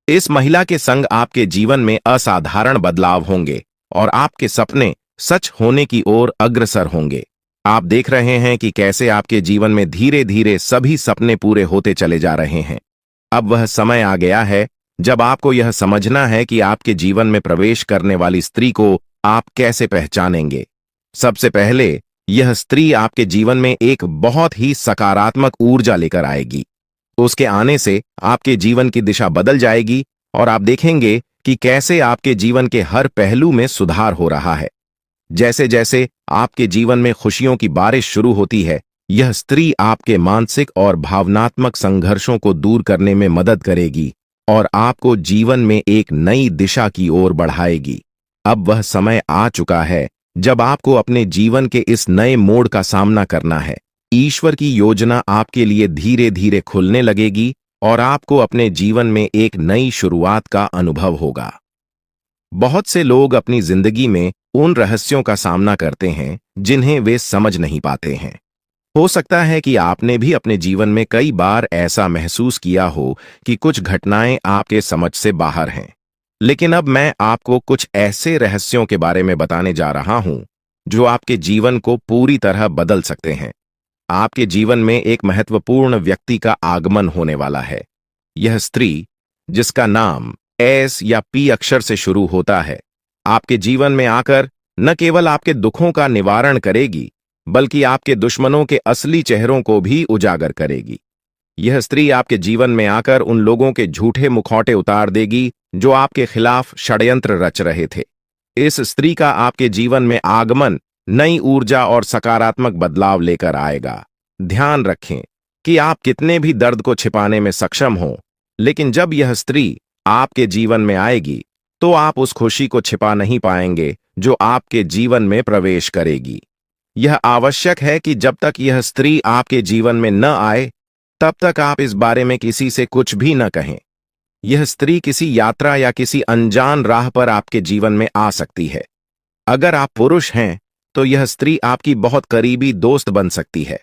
इस महिला के संग आपके जीवन में असाधारण बदलाव होंगे और आपके सपने सच होने की ओर अग्रसर होंगे। आप देख रहे हैं कि कैसे आपके जीवन में धीरे धीरे सभी सपने पूरे होते चले जा रहे हैं। अब वह समय आ गया है जब आपको यह समझना है कि आपके जीवन में प्रवेश करने वाली स्त्री को आप कैसे पहचानेंगे। सबसे पहले यह स्त्री आपके जीवन में एक बहुत ही सकारात्मक ऊर्जा लेकर आएगी। उसके आने से आपके जीवन की दिशा बदल जाएगी और आप देखेंगे कि कैसे आपके जीवन के हर पहलू में सुधार हो रहा है। जैसे जैसे आपके जीवन में खुशियों की बारिश शुरू होती है, यह स्त्री आपके मानसिक और भावनात्मक संघर्षों को दूर करने में मदद करेगी और आपको जीवन में एक नई दिशा की ओर बढ़ाएगी। अब वह समय आ चुका है जब आपको अपने जीवन के इस नए मोड़ का सामना करना है। ईश्वर की योजना आपके लिए धीरे धीरे खुलने लगेगी और आपको अपने जीवन में एक नई शुरुआत का अनुभव होगा। बहुत से लोग अपनी जिंदगी में उन रहस्यों का सामना करते हैं जिन्हें वे समझ नहीं पाते हैं। हो सकता है कि आपने भी अपने जीवन में कई बार ऐसा महसूस किया हो कि कुछ घटनाएं आपके समझ से बाहर हैं। लेकिन अब मैं आपको कुछ ऐसे रहस्यों के बारे में बताने जा रहा हूं जो आपके जीवन को पूरी तरह बदल सकते हैं। आपके जीवन में एक महत्वपूर्ण व्यक्ति का आगमन होने वाला है। यह स्त्री, जिसका नाम एस या पी अक्षर से शुरू होता है, आपके जीवन में आकर न केवल आपके दुखों का निवारण करेगी बल्कि आपके दुश्मनों के असली चेहरों को भी उजागर करेगी। यह स्त्री आपके जीवन में आकर उन लोगों के झूठे मुखौटे उतार देगी जो आपके खिलाफ षड्यंत्र रच रहे थे। इस स्त्री का आपके जीवन में आगमन नई ऊर्जा और सकारात्मक बदलाव लेकर आएगा। ध्यान रखें कि आप कितने भी दर्द को छिपाने में सक्षम हो, लेकिन जब यह स्त्री आपके जीवन में आएगी तो आप उस खुशी को छिपा नहीं पाएंगे जो आपके जीवन में प्रवेश करेगी। यह आवश्यक है कि जब तक यह स्त्री आपके जीवन में न आए तब तक आप इस बारे में किसी से कुछ भी न कहें। यह स्त्री किसी यात्रा या किसी अनजान राह पर आपके जीवन में आ सकती है। अगर आप पुरुष हैं तो यह स्त्री आपकी बहुत करीबी दोस्त बन सकती है,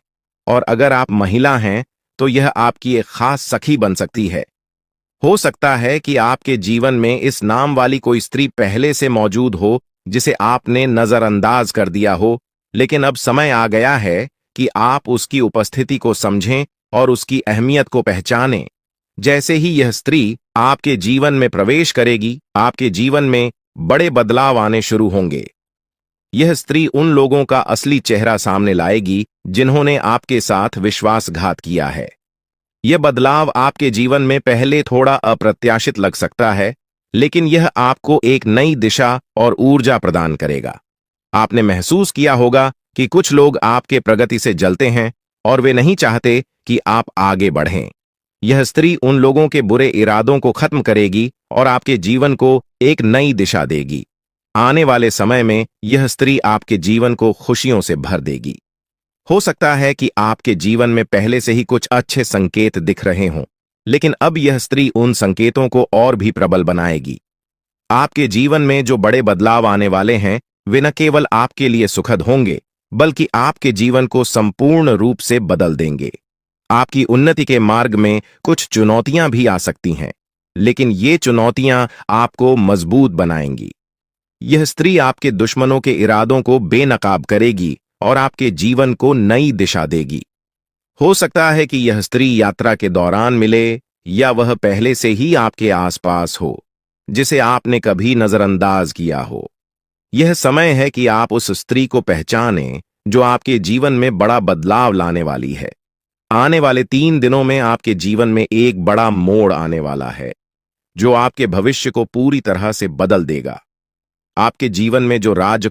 और अगर आप महिला हैं तो यह आपकी एक खास सखी बन सकती है। हो सकता है कि आपके जीवन में इस नाम वाली कोई स्त्री पहले से मौजूद हो जिसे आपने नजरअंदाज कर दिया हो, लेकिन अब समय आ गया है कि आप उसकी उपस्थिति को समझें और उसकी अहमियत को पहचानें। जैसे ही यह स्त्री आपके जीवन में प्रवेश करेगी, आपके जीवन में बड़े बदलाव आने शुरू होंगे। यह स्त्री उन लोगों का असली चेहरा सामने लाएगी जिन्होंने आपके साथ विश्वासघात किया है। यह बदलाव आपके जीवन में पहले थोड़ा अप्रत्याशित लग सकता है, लेकिन यह आपको एक नई दिशा और ऊर्जा प्रदान करेगा। आपने महसूस किया होगा कि कुछ लोग आपके प्रगति से जलते हैं और वे नहीं चाहते कि आप आगे बढ़ें। यह स्त्री उन लोगों के बुरे इरादों को खत्म करेगी और आपके जीवन को एक नई दिशा देगी। आने वाले समय में यह स्त्री आपके जीवन को खुशियों से भर देगी। हो सकता है कि आपके जीवन में पहले से ही कुछ अच्छे संकेत दिख रहे हों, लेकिन अब यह स्त्री उन संकेतों को और भी प्रबल बनाएगी। आपके जीवन में जो बड़े बदलाव आने वाले हैं वे न केवल आपके लिए सुखद होंगे, बल्कि आपके जीवन को संपूर्ण रूप से बदल देंगे। आपकी उन्नति के मार्ग में कुछ चुनौतियां भी आ सकती हैं, लेकिन ये चुनौतियां आपको मजबूत बनाएंगी। यह स्त्री आपके दुश्मनों के इरादों को बेनकाब करेगी और आपके जीवन को नई दिशा देगी। हो सकता है कि यह स्त्री यात्रा के दौरान मिले या वह पहले से ही आपके आसपास हो, जिसे आपने कभी नजरअंदाज किया हो। यह समय है कि आप उस स्त्री को पहचानें जो आपके जीवन में बड़ा बदलाव लाने वाली है। आने वाले 3 दिनों में आपके जीवन में एक बड़ा मोड़ आने वाला है जो आपके भविष्य को पूरी तरह से बदल देगा। आपके जीवन में जो राज